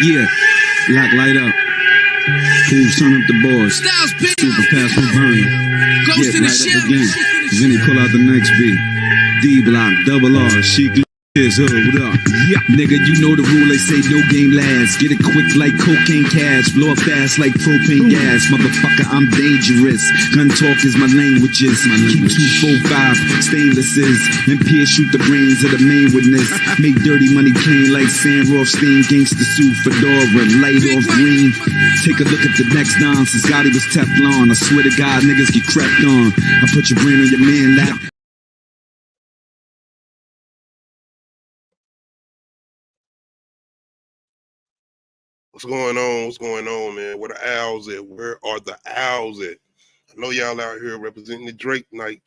Yeah, lock light up. Fools turn up the boards. Super pass from Vernon. Get right up again. Vinny pull out the next beat. D block, double R, chic is hood, what up? Yeah, nigga, you know the rule, they say no game lasts. Get it quick like cocaine cash, blow it fast like propane gas. Motherfucker, I'm dangerous. Gun talk is my languages. Keep 245 stainlesses and pierce shoot the brains of the main witness. Make dirty money plain like Sam Rothstein. Gangsta suit, fedora, light off green. Take a look at the next Don since Scotty was Teflon. I swear to God, niggas get cracked on. I put your brain on your man lap. What's going on? What's going on, man? Where the owls at? Where are the owls at? I know y'all out here representing the Drake night.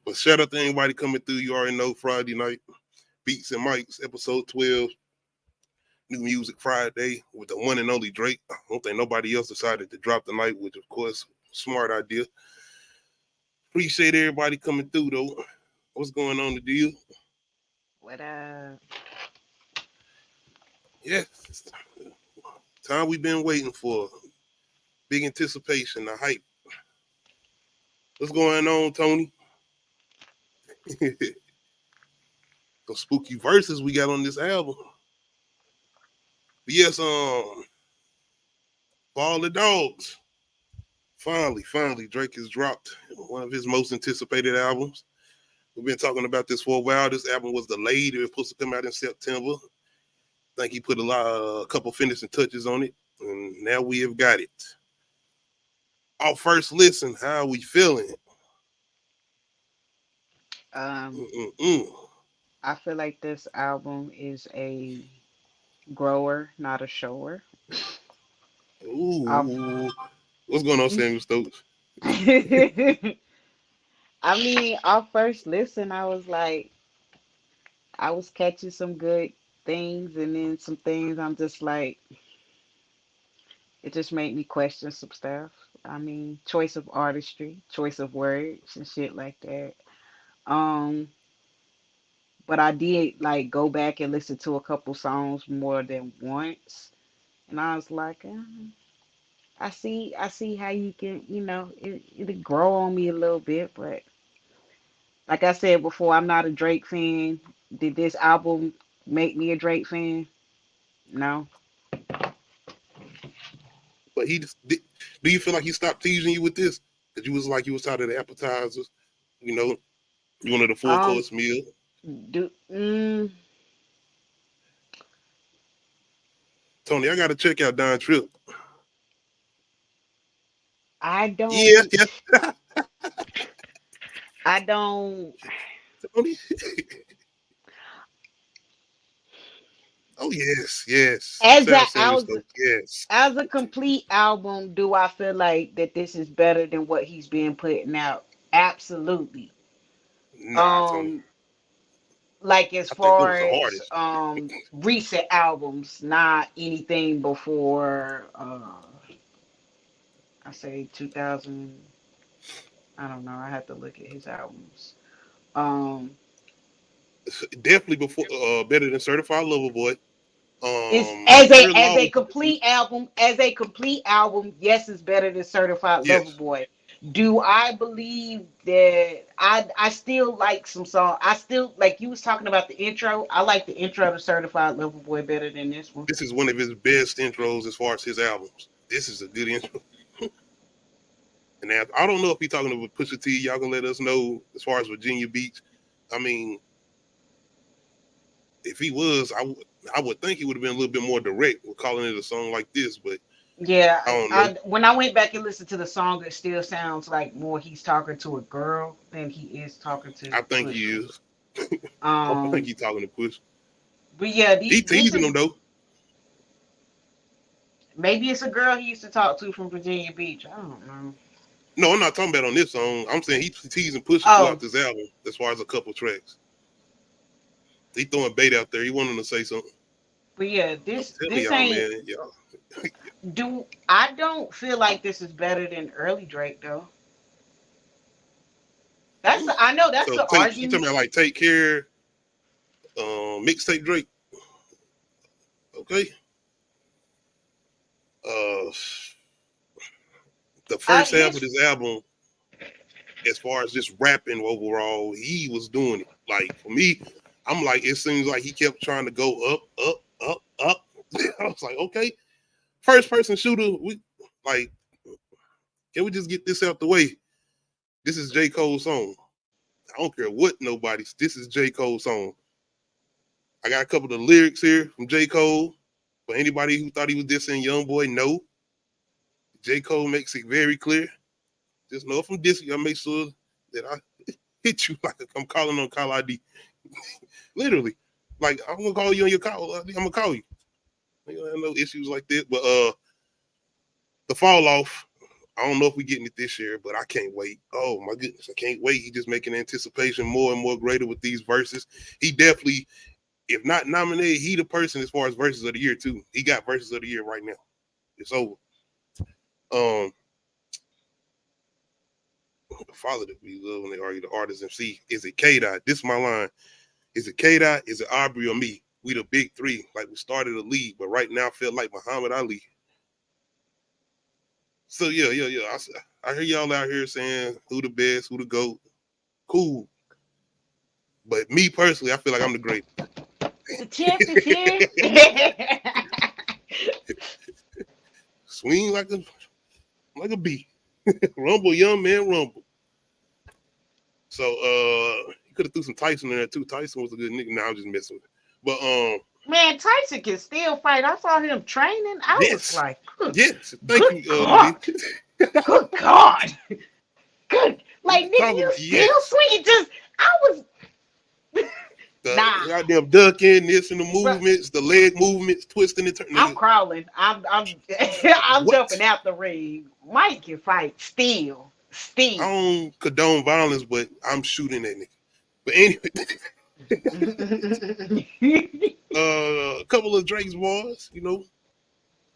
But shout out to anybody coming through. You already know Friday night. Beats and Mics, episode 12. New Music Friday with the one and only Drake. I don't think nobody else decided to drop the night, which of course, smart idea. Appreciate everybody coming through though. What's going on with you? What up? Yeah, time we've been waiting for. Big anticipation, the hype. What's going on, Tony? Some spooky verses we got on this album. But yes, For All the Dogs. Finally, Drake has dropped one of his most anticipated albums. We've been talking about this for a while. This album was delayed. It was supposed to come out in September. I think he put a couple finishing touches on it, and now we have got it. Our first listen, how are we feeling? I feel like this album is a grower, not a shower. Ooh, what's going on, Samuel Stokes? I mean, our first listen, I was catching some good things, and then some things I'm just like, it just made me question some stuff. I mean, choice of artistry, choice of words, and shit like that. Um, but I did like go back and listen to a couple songs more than once, and I was like, I see how you can, it'll grow on me a little bit, but like I said before, I'm not a Drake fan. Did this album make me a Drake fan? No. But he just did. Do you feel like he stopped teasing you with this? Because you was like you was tired of the appetizers, you wanted a full course meal. Tony, I gotta check out Don Tripp. I don't. Yeah. I don't. Tony. Oh yes. As a complete album, do I feel like that this is better than what he's been putting out? Absolutely. Nah, like as far as recent albums, not anything before I say 2000. I don't know. I have to look at his albums. Definitely before better than Certified Lover Boy. As a complete album, yes, it's better than Certified Lover Boy. Do I believe that I still like some songs? I still like you was talking about the intro. I like the intro to Certified Lover Boy better than this one. This is one of his best intros as far as his albums. This is a good intro. And now, I don't know if he's talking about Pusha T. Y'all can let us know as far as Virginia Beach. I mean, if he was, I would think he would have been a little bit more direct with calling it a song like this, but yeah, I don't know. When I went back and listened to the song, it still sounds like more he's talking to a girl than he is talking to. I think he is. I don't think he's talking to Push. But yeah, he teasing them though. Maybe it's a girl he used to talk to from Virginia Beach. I don't know. No, I'm not talking about on this song. I'm saying he's teasing Push throughout this album as far as a couple tracks. He throwing bait out there. He wanted to say something. But yeah, this ain't. I don't feel like this is better than early Drake though. I know that's the argument. You talking about like Take Care, mixtape Drake, okay. The first half of this album, as far as just rapping overall, he was doing it. Like for me, I'm like, it seems like he kept trying to go up, up, up, up. I was like, okay, first person shooter. We like, can we just get this out the way? This is J. Cole's song. I don't care what nobody's. This is J. Cole's song. I got a couple of lyrics here from J. Cole. For anybody who thought he was dissing YoungBoy, no. J. Cole makes it very clear. Just know if I'm dissing, I make sure that I hit you like I'm calling on call ID. Literally. Like, I'm going to call you on your call. I'm going to call you. I don't have no issues like that. But the fall off, I don't know if we're getting it this year, but I can't wait. Oh, my goodness. I can't wait. He just making anticipation more and more greater with these verses. He definitely, if not nominated, he the person as far as verses of the year, too. He got verses of the year right now. It's over. The father that we love when they argue the artist MC. Is it K-Dot? This is my line. Is it K-Dot? Is it Aubrey or me? We the big three. Like we started a league, but right now I feel like Muhammad Ali. So yeah. I hear y'all out here saying who the best, who the GOAT. Cool. But me personally, I feel like I'm the greatest. The champ is here. Swing like a bee. Rumble, young man, rumble. So you could have threw some Tyson in there too. Tyson was a good nigga. Now I'm just messing with it. But man, Tyson can still fight. I saw him training. I was like, yes. Thank you, God. Good God. Good. Like, nigga, you still swinging. Just, I was. The goddamn ducking, this and the movements, the leg movements, twisting and turning. I'm crawling. I'm jumping out the ring. Mike can fight still. I don't condone violence, but I'm shooting at nigga. But anyway, a couple of Drake's bars, you know,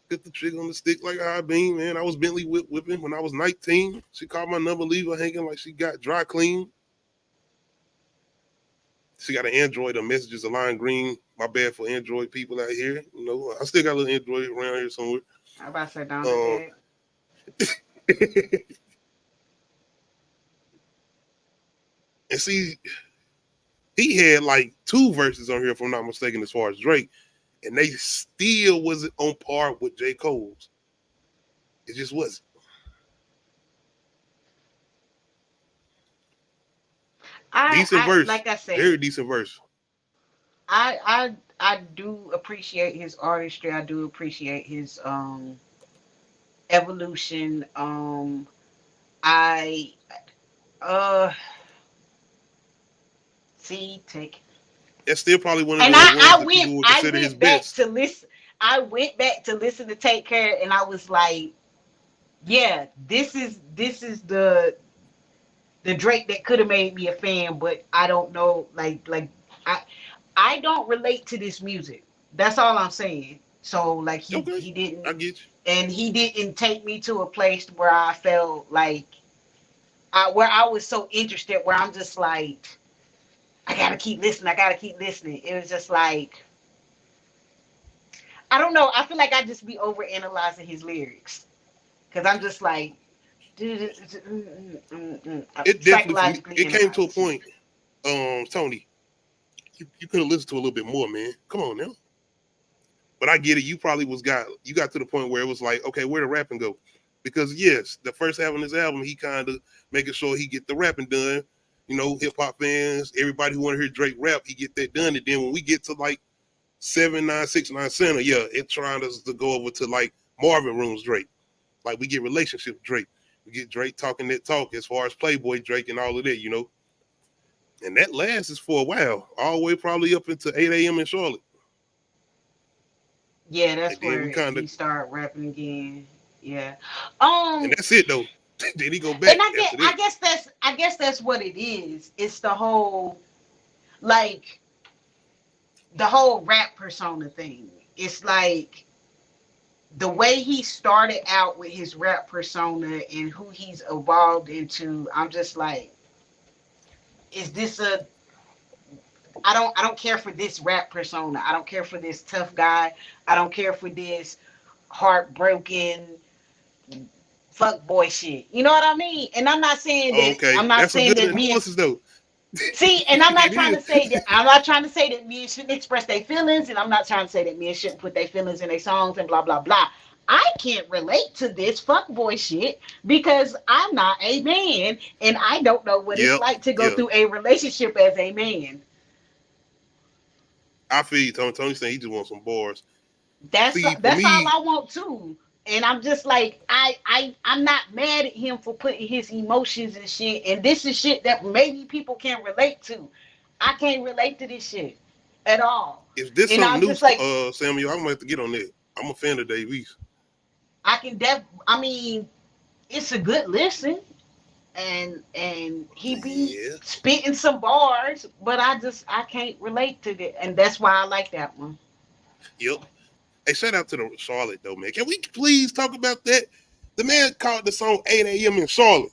get the trigger on the stick like I been, man. I was Bentley whipping when I was 19. She called my number, leave her hanging like she got dry clean. She got an Android, her messages align green. My bad for Android people out here. You know, I still got a little Android around here somewhere. I'm about to say down to that. And see, he had like 2 verses on here, if I'm not mistaken, as far as Drake, and they still wasn't on par with J. Cole's. It just wasn't. Decent verse. Like I said, very decent verse. I do appreciate his artistry. I do appreciate his evolution. That's still probably one of and the ones I that went, people would consider his best. I went back to listen to Take Care, and I was like, yeah, this is the Drake that could have made me a fan, but I don't know, like I don't relate to this music. That's all I'm saying. So like he didn't, I get you. And he didn't take me to a place where I felt like where I was so interested, where I'm just like, I gotta keep listening. It was just like, I don't know. I feel like I just be over analyzing his lyrics because I'm just like, it definitely it came to a point, Tony. You could have listened to a little bit more, man. Come on now. But I get it. You probably you got to the point where it was like, okay, where the rapping go? Because yes, the first half of this album, he kind of making sure he get the rapping done. You know, hip hop fans, everybody who want to hear Drake rap, he get that done. And then when we get to like 7, 9, 6, 9 center, yeah, it trying us to go over to like Marvin Rooms Drake. Like we get relationship Drake. We get Drake talking that talk as far as Playboy Drake and all of that, you know. And that lasts for a while, all the way probably up into 8 a.m. in Charlotte. Yeah, that's where he start rapping again. Yeah. And that's it though. Then he go back. And I guess that's what it is. It's the whole, like, the whole rap persona thing. It's like the way he started out with his rap persona and who he's evolved into. I'm just like, is this I don't care for this rap persona. I don't care for this tough guy. I don't care for this heartbroken fuck boy shit. You know what I mean? And I'm not saying Oh, that okay. I'm not That's a saying good that me and analysis though. see, and I'm not It trying is. to say that men shouldn't express their feelings, and I'm not trying to say that men shouldn't put their feelings in their songs and blah blah blah. I can't relate to this fuckboy shit because I'm not a man and I don't know what it's Yep. like to go Yeah. through a relationship as a man. I feel you, Tony. Tony saying he just wants some bars. That's See, for that's all me, I want too. And I'm just like I'm not mad at him for putting his emotions and shit. And this is shit that maybe people can relate to. I can't relate to this shit at all. if this And something I'm new, just like Samuel, I'm gonna have to get on that. I'm a fan of Dave East. I mean, it's a good listen and he be Yeah. spitting some bars, but I can't relate to it. And that's why I like that one. Yep. Hey, shout out to the Charlotte though, man. Can we please talk about that? The man called the song 8 a.m. in Charlotte.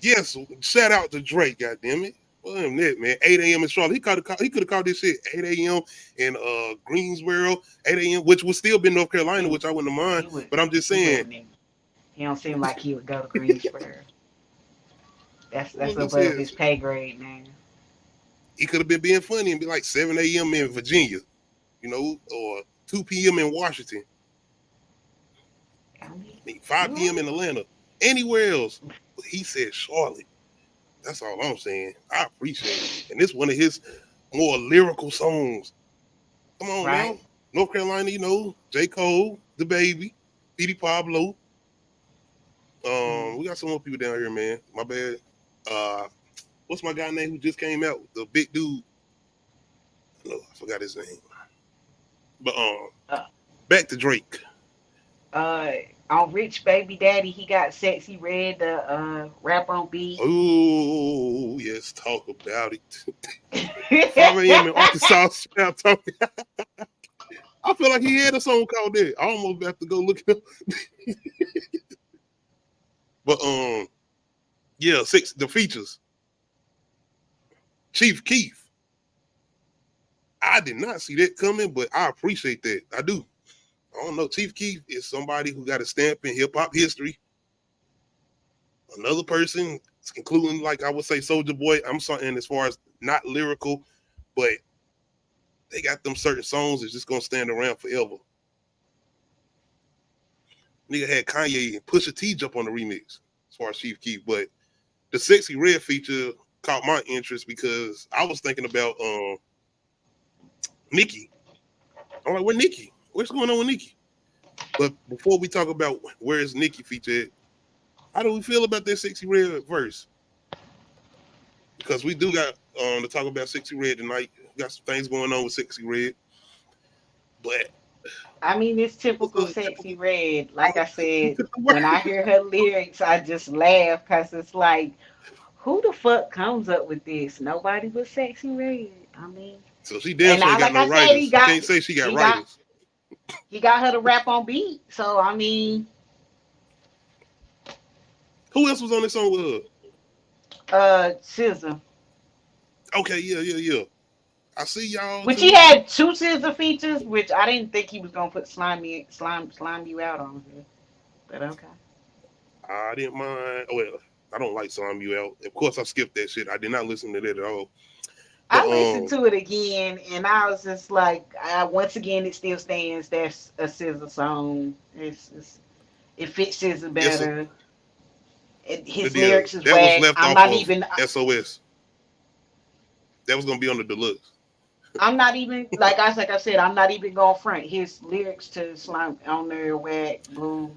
Yes, shout out to Drake, goddamn it. Well, damn that, man. 8 a.m. in Charlotte. He could have called this shit 8 a.m. in Greensboro, 8 a.m., which would still be North Carolina, He which I wouldn't mind. he would But I'm just he saying, wouldn't even, he don't seem like he would go to Greensboro. That's what he above says, his pay grade, man. he could have been being funny and be like 7 a.m. in Virginia, or 2 p.m. in Washington, I mean, 5 you p.m. right. in Atlanta, anywhere else. But he said Charlotte. That's all I'm saying. I appreciate it. And this one of his more lyrical songs. Come on now. Right. North Carolina, J. Cole, The Baby, P.D. Pablo. Mm. We got some more people down here, man. My bad. What's my guy name who just came out? The big dude. No, I forgot his name. But Uh, back to Drake. uh, on Rich Baby Daddy, he got Sexy Red, the rap on beat. Oh, yes, talk about it. 5 a.m. in Arkansas. Shout out to I feel like he had a song called that. I almost have to go look it up. But yeah, the features. Chief Keef. I did not see that coming, but I appreciate that. I do. I don't know. Chief Keef is somebody who got a stamp in hip hop history. Another person, including like I would say Soulja Boy. I'm something as far as not lyrical, but they got them certain songs that's just gonna stand around forever. Nigga had Kanye and Pusha T jump on the remix as far as Chief Keef, but the Sexy Red feature caught my interest because I was thinking about NICKI. I'm like, where NICKI? What's going on with NICKI? But before we talk about where is NICKI featured, how do we feel about that Sexy Red verse? Because we do got to talk about Sexy Red tonight. We got some things going on with Sexy Red. But I mean, it's what's typical the Sexy typical Red. Like I said, word? when I hear her lyrics, I just laugh because it's like, who the fuck comes up with this? Nobody but Sexy Red. I mean, So she damn and sure I ain't got like no I said, writers. Can't say she got he got writers. he got her to rap on beat. So I mean, Who else was on this song with her? SZA. Okay, yeah. I see y'all Which he too. had two SZA features, which I didn't think he was gonna put slime you out on here. But okay. I didn't mind. Well, I don't like Slime You Out. Of course, I skipped that shit. I did not listen to that at all. But I listened to it again, and I was just like, once again, it still stands. That's a SZA song. It fits SZA it's a better. the His deal lyrics is that was whack. left off of SOS. That was gonna be on the deluxe. I'm not even like I said, I'm not even going front. His lyrics to Slime on there whack, boo.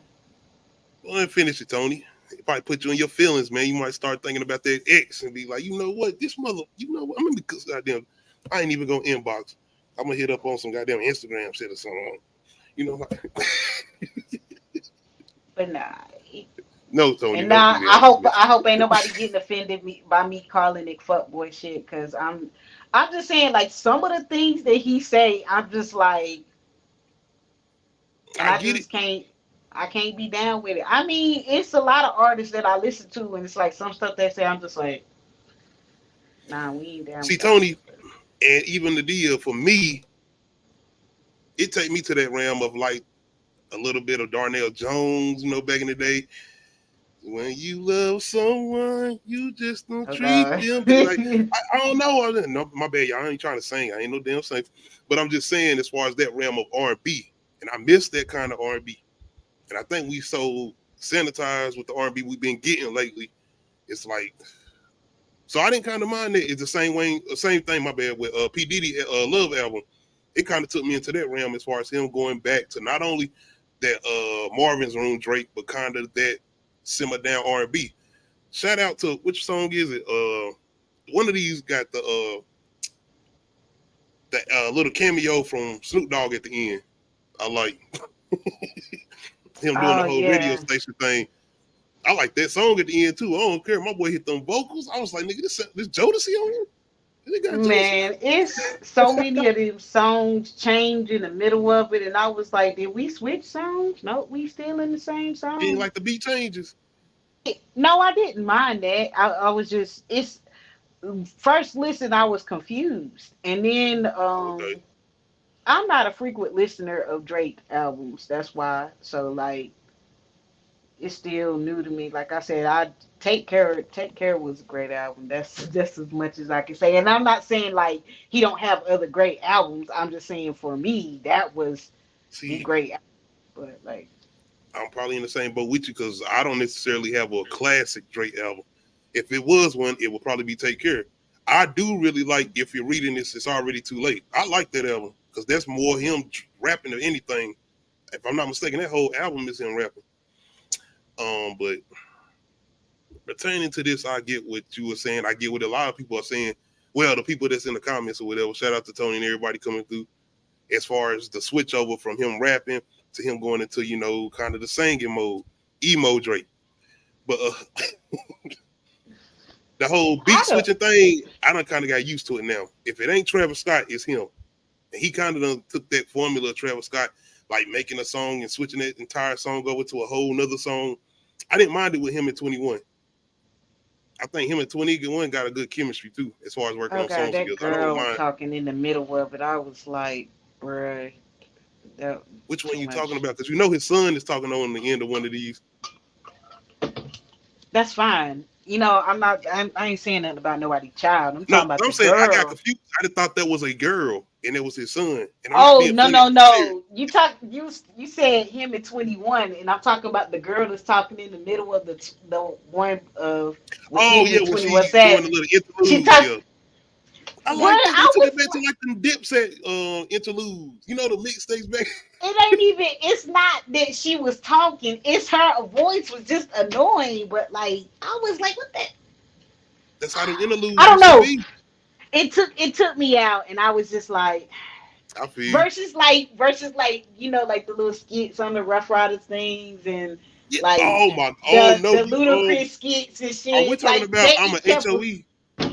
Well, then finish it, Tony. It probably put you in your feelings, man. You might start thinking about that ex and be like, you know what, this mother, you know what? I'm gonna be goddamn. I ain't even gonna inbox. I'm gonna hit up on some goddamn Instagram shit or something. You know, But nah. no, Tony, And don't now do that. I'm just messing. I hope ain't nobody getting offended by me calling it fuckboy shit, cause I'm just saying like some of the things that he say, I'm just like, and I get it. I can't be down with it. I mean, it's a lot of artists that I listen to, and it's like some stuff they say, I'm just like, Nah, we ain't down See, with all Tony, and even the deal for me, it take me to that realm of like a little bit of Darnell Jones, back in the day. When you love someone, you just don't that. Oh treat God. them like I don't know. No, my bad, y'all. I ain't trying to sing. I ain't no damn singer. But I'm just saying, as far as that realm of R&B, and I miss that kind of R&B. And I think we so sanitized with the R&B we've been getting lately. It's like, so I didn't kind of mind it. It's the same thing. My bad with P Diddy Love album. It kind of took me into that realm as far as him going back to not only that Marvin's Room Drake, but kind of that simmer down R&B. Shout out to, which song is it? One of these got the little cameo from Snoop Dogg at the end. I like him doing the Oh whole radio yeah. station thing. I like that song at the end too. I don't care. My boy hit them vocals. I was like, nigga, this Jodeci on here? They got Jodeci on Man, it's so many of them songs change in the middle of it, and I was like, did we switch songs? No, we still in the same it? Ain't song. like the beat changes. No, I didn't mind that. I was just it's first listen I was confused. And then Okay. I'm not a frequent listener of Drake albums. That's why. So like it's still new to me. Like I said, I Take Care was a great album. That's just as much as I can say. And I'm not saying like he don't have other great albums. I'm just saying for me that was the See, great album. But like I'm probably in the same boat with you because I don't necessarily have a classic Drake album. If it was one, it would probably be Take Care. I do really like If You're Reading This, It's Already Too Late. I like that album because that's more him rapping than anything. If I'm not mistaken, that whole album is him rapping. But pertaining to this, I get what you were saying. I get what a lot of people are saying. Well, the people that's in the comments or whatever. Shout out to Tony and everybody coming through. As far as the switch over from him rapping to him going into, kind of the singing mode, emo Drake. But the whole beat I don't switching thing, I done kind of got used to it now. If it ain't Travis Scott, it's him. And he kind of done took that formula of Travis Scott, like making a song and switching that entire song over to a whole nother song. I didn't mind it with him at 21. I think him and 21 got a good chemistry too, as far as working oh on god, songs that together. I don't girl mind. talking in the middle of it, I was like, bruh, that Which one too you talking much. about? Because his son is talking on the end of one of these. That's fine. You know, I ain't saying nothing about nobody child. I'm No, talking about I'm the saying I got girl. confused. I just thought that was a girl and it was his son. And I'm not Oh being no funny. no I'm serious. no! You said him at 21, and I'm talking about the girl that's talking in the middle of the one of with Oh him yeah, and when 21 she doing the Savage. little She interludes, talk yeah. I what like that. They I took it was back to like. like them Dipset interludes. The mixtapes back. It ain't even. It's not that she was talking. It's her voice was just annoying. But like I was like, what the? That's how them I interludes don't used to know. be. It took me out, and I was just like, I feel you. versus like like the little skits on the Rough Riders things and Yeah. like Oh my. Oh the no. the ludicrous skits and Are we shit. talking Like about they I'm a it kept HOE?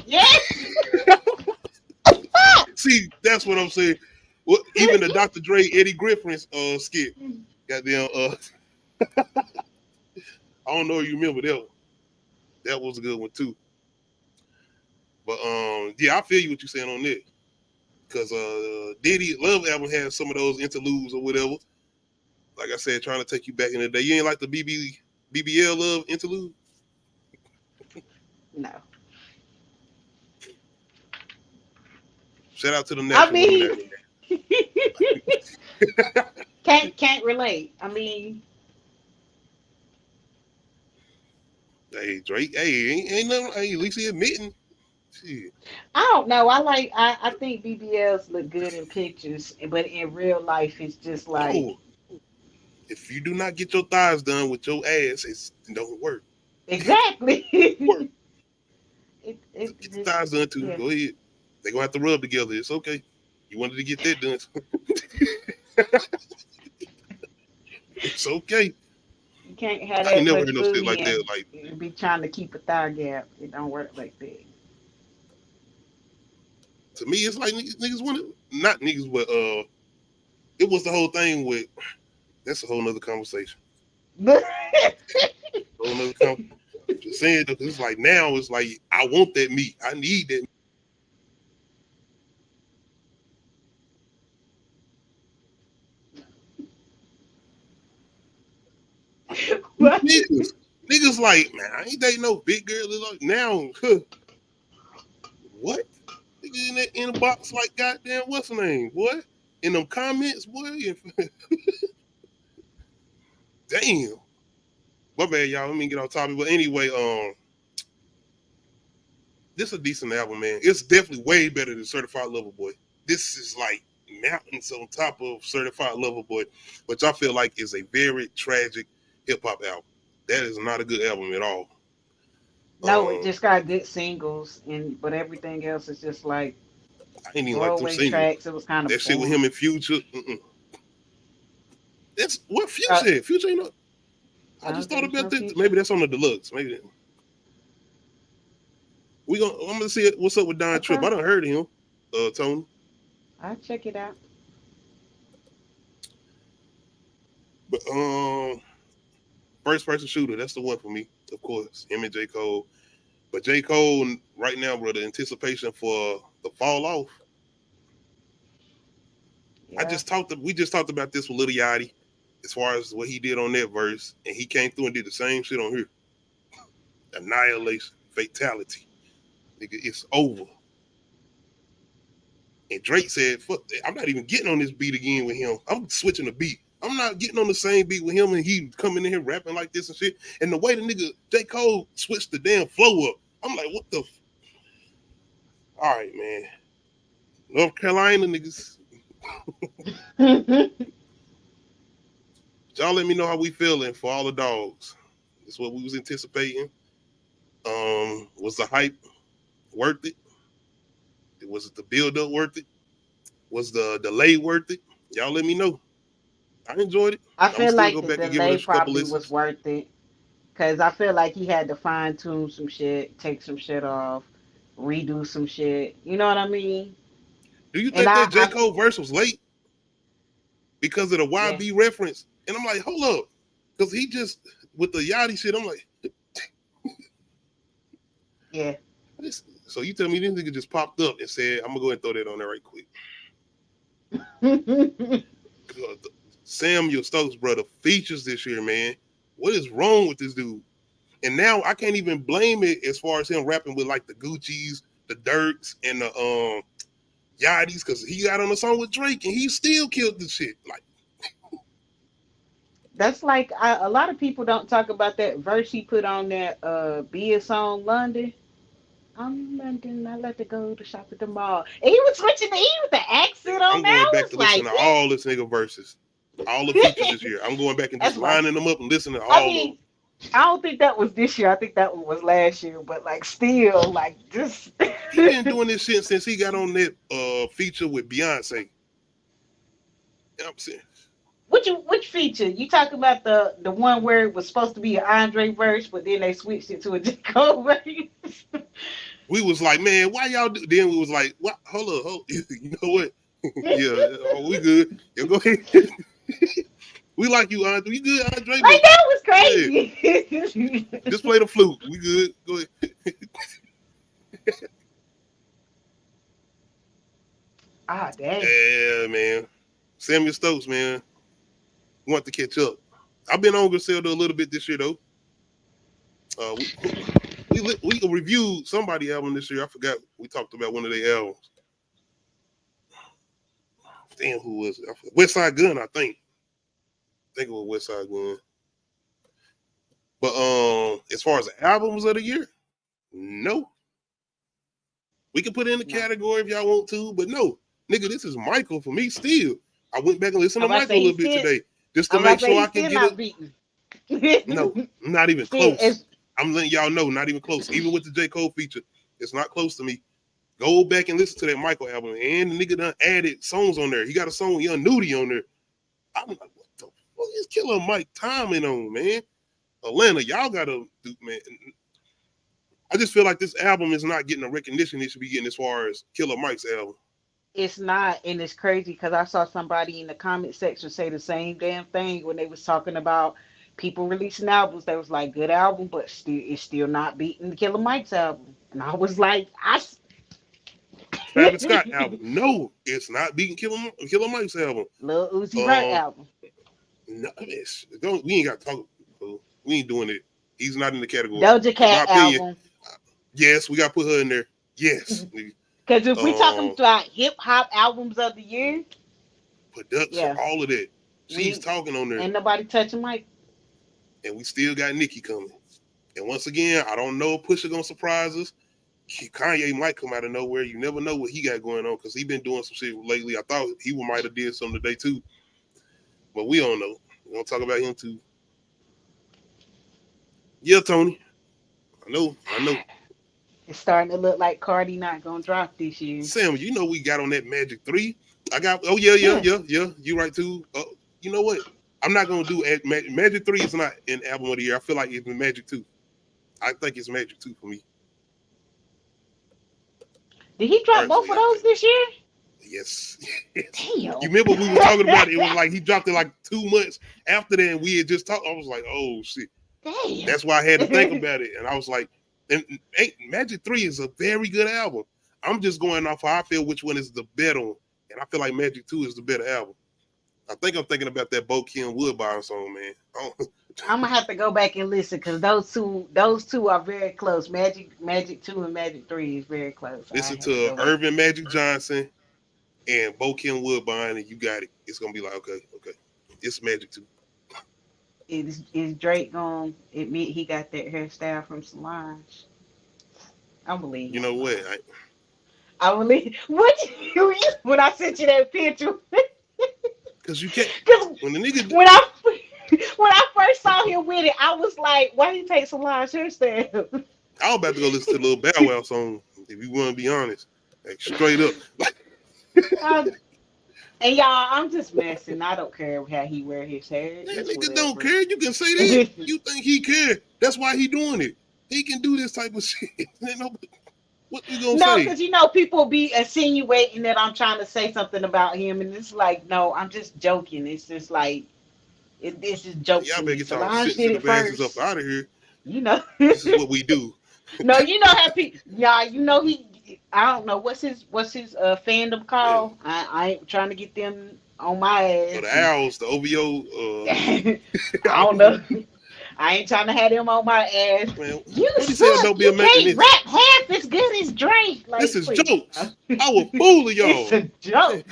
yes. See, that's what I'm saying. Well, even the Dr. Dre Eddie Griffin's skit. Goddamn. I don't know if you remember that one. That was a good one too. But yeah, I feel you what you're saying on that. Cause Diddy Love album has some of those interludes or whatever. Like I said, trying to take you back in the day. You ain't like the BBL Love interlude? No, Shout out to the I natural women mean out can't relate. I mean, there. Hey, Drake, hey, ain't nothing, hey, at least he admitting. Shit. I don't know. I think BBLs look good in pictures, but in real life, it's just like No, if you do not get your thighs done with your ass, it don't work. exactly. Work. it Get the just thighs done too. yeah. Go ahead. They gonna have to rub together. It's okay. You wanted to get that done. It's okay. You can't have I ain't that never much heard no shit booty like that. and Like, be trying to keep a thigh gap. It don't work like that. to me, it's like niggas want to, not niggas, but it was the whole thing with, that's a whole nother conversation. Whole nother conversation. Just saying, because it's like now, it's like, I want that meat. I need that. What? Niggas like, man, I ain't dating no big girl. Like, now, what? Nigga in that inbox like goddamn what's her name, boy? In them comments, boy. Damn. My bad, y'all. Let me get on topic. But anyway, this is a decent album, man. It's definitely way better than Certified Lover Boy. This is like mountains on top of Certified Lover Boy, which I feel like is a very tragic hip hop album. That is not a good album at all. No, it just got good singles, but everything else is just like I ain't even like them throwaway singles. tracks. It was kind of that shit with him and Future. That's what Future. Future ain't no. I just thought about this. Future. Maybe that's on the deluxe. Maybe I'm gonna see what's up with Don Trip. I done heard of him, Tony. I'll check it out. But first person shooter, that's the one for me, of course. Him and J. Cole. But J. Cole right now, bro, the anticipation for the fall off. Yeah. We just talked about this with Lil Yachty, as far as what he did on that verse, and he came through and did the same shit on here. Annihilation, fatality. Nigga, it's over. And Drake said, fuck, I'm not even getting on this beat again with him. I'm switching the beat. I'm not getting on the same beat with him and he coming in here rapping like this and shit. And the way the nigga J. Cole switched the damn flow up, I'm like, what the all right, man. North Carolina niggas. Y'all let me know how we feeling for all the dogs. That's what we was anticipating. Was the hype worth it? Was it the build up worth it? Was the delay worth it? Y'all let me know. I enjoyed it. I feel like the delay probably was worth it, because I feel like he had to fine tune some shit, take some shit off, redo some shit. You know what I mean? Do you think that J. Cole verse was late because of the YB reference? And I'm like, hold up, because he just with the Yachty shit. I'm like, yeah. So you tell me this nigga just popped up and said, I'm gonna go ahead and throw that on there right quick. Samuel Stokes, brother, features this year, man. What is wrong with this dude? And now I can't even blame it as far as him rapping with like the Gucci's, the Dirks, and the Yachty's, because he got on a song with Drake and he still killed the shit. Like, that's like a lot of people don't talk about that verse he put on that B.E.T song, London. I'm London, I let it go to shop at the mall. And he was switching the accent on that. I'm going back to listen to all this nigga verses. All the features this year. I'm going back and just lining them up and listening to all of them. I don't think that was this year. I think that one was last year. But like still, like just he been doing this shit since he got on that feature with Beyonce. You know what I'm saying? Which feature? You talking about the one where it was supposed to be an Andre verse, but then they switched it to a J. Cole verse? We was like, man, why y'all do? Then we was like, what? Hold up. You know what? Yeah, we good. Yeah, go ahead. We like you, Andre. We good, Andre? Like, that was crazy. Yeah. Just play the flute. We good. Go ahead. Dang. Yeah, man. Samuel Stokes, man. Want to catch up. I've been on Griselda a little bit this year, though. We reviewed somebody album this year. I forgot. We talked about one of their albums. Damn, who was it? West Side Gun, I think. I think it was West Side Gun. But as far as the albums of the year, no. We can put it in the category if y'all want to, but no. Nigga, this is Michael for me still. I went back and listened to Michael a little bit today. Just to make sure I can get it. No, not even close. I'm letting y'all know, not even close. Even with the J. Cole feature, it's not close to me. Go back and listen to that Michael album. And the nigga done added songs on there. He got a song with Young Nudie on there. I'm like, what the fuck is Killer Mike timing on, man? Atlanta, y'all gotta do, man. I just feel like this album is not getting the recognition it should be getting as far as Killer Mike's album. It's not, and it's crazy because I saw somebody in the comment section say the same damn thing when they was talking about people releasing albums. They was like, good album, but it's still not beating the Killer Mike's album. And I was like, Travis Scott album. No, it's not beating Killer Mike's album. Lil Uzi Vert album. No, we ain't got to talk. We ain't doing it. He's not in the category. Doja In my Cat opinion, album. yes, we got to put her in there. Yes. Because if we talking about hip hop albums of the year, Production, yeah, all of that. She's we talking on there. ain't nobody touching Mike. And we still got Nicki coming. And once again, I don't know if Pusha gonna surprise us. Kanye might come out of nowhere. You never know what he got going on because he been doing some shit lately. I thought he might have did something today too, but we don't know. We're gonna talk about him too. Yeah, Tony. I know. It's starting to look like Cardi not gonna drop this year. Sam, you know we got on that Magic 3. I got. Oh yeah. You right too. You know what? I'm not gonna do Magic 3 is not an album of the year. I feel like it's Magic 2. I think it's Magic 2 for me. Did he drop both of those this year? Yes. Damn. You remember we were talking about it? It was like he dropped it like 2 months after that, and we had just talked. I was like, oh shit. Damn. That's why I had to think about it. And I was like, and Magic 3 is a very good album. I'm just going off how I feel which one is the better one. And I feel like Magic 2 is the better album. I think I'm thinking about that Bo Kim Woodbine song, man. I'm gonna have to go back and listen because those two are very close. Magic 2 and Magic 3 is very close. Listen to Irvin Magic Johnson and Bo Kim Woodbine, and you got it. It's gonna be like, okay. It's Magic 2. Is Drake gonna admit he got that hairstyle from Solange? I believe. You know what? I believe. What when I sent you that picture? Because you can't. When the nigga when I first saw him with it, I was like, why he take Solange hairstyle? I was about to go listen to the little Bow Wow song. If you want to be honest, like straight up. And y'all, I'm just messing. I don't care how he wear his hair. That nigga don't care. You can say that. You think he care? That's why he doing it. He can do this type of shit. What you gonna say? No, because people be insinuating that I'm trying to say something about him, and it's like, no, I'm just joking. It's just like, this is joking. Y'all better get y'all shit the asses up out of here. You know, this is what we do. No, you know how people, y'all. You know I don't know what's his fandom called. Yeah. I ain't trying to get them on my ass. The Owls, the OVO. I don't know. I ain't trying to have them on my ass. Man, you can't rap half as good as Drake. Like, this is jokes. I will fool y'all. It's a joke.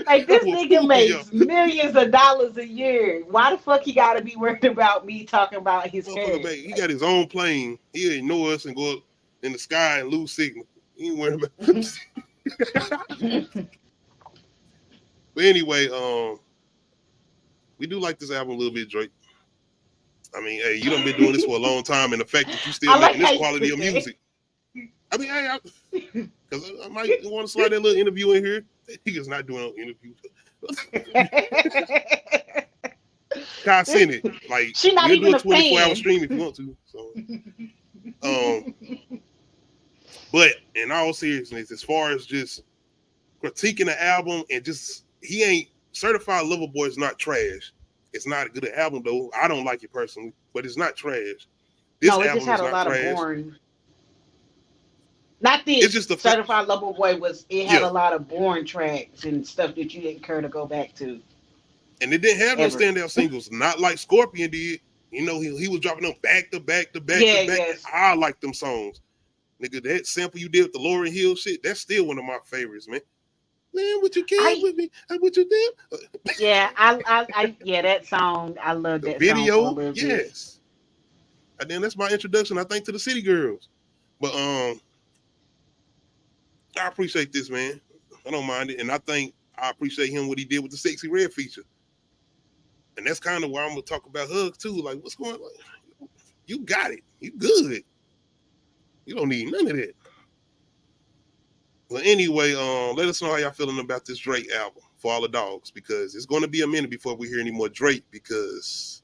Like, this nigga makes millions of dollars a year. Why the fuck he gotta be worried about me talking about his hair? He got his own plane. He'll ignore us and go up in the sky and lose signal. He ain't worried about this. But anyway, we do like this album a little bit, Drake. I mean, hey, you done been doing this for a long time, and the fact that you still making this quality of music. I mean, hey, because I might want to slide that little interview in here. He is not doing an interview. I seen it. Like, she not even do a 24-hour stream if you want to. So, but in all seriousness, as far as just critiquing the album and just he ain't Certified Lover Boy is not trash. It's not a good album though. I don't like it personally, but it's not trash. This no, it album just had is a lot trash. of boring. Not this. It's just the Certified Lover Boy had a lot of boring tracks and stuff that you didn't care to go back to. And it didn't have no standout singles, not like Scorpion did. You know, he was dropping them back to back to back to back. Yes. I like them songs. Nigga, that sample you did with the Lauryn Hill shit, that's still one of my favorites, man. Man, what you came with me? What you did? Yeah, I that song. I love that video. Song Yes. And then that's my introduction, I think, to the City Girls. But I appreciate this, man. I don't mind it. And I think I appreciate him what he did with the Sexy Red feature. And that's kind of why I'm gonna talk about Hugs too. Like, what's going on? You got it. You good. You don't need none of that. Well, anyway, let us know how y'all feeling about this Drake album for all the dogs, because it's going to be a minute before we hear any more Drake, because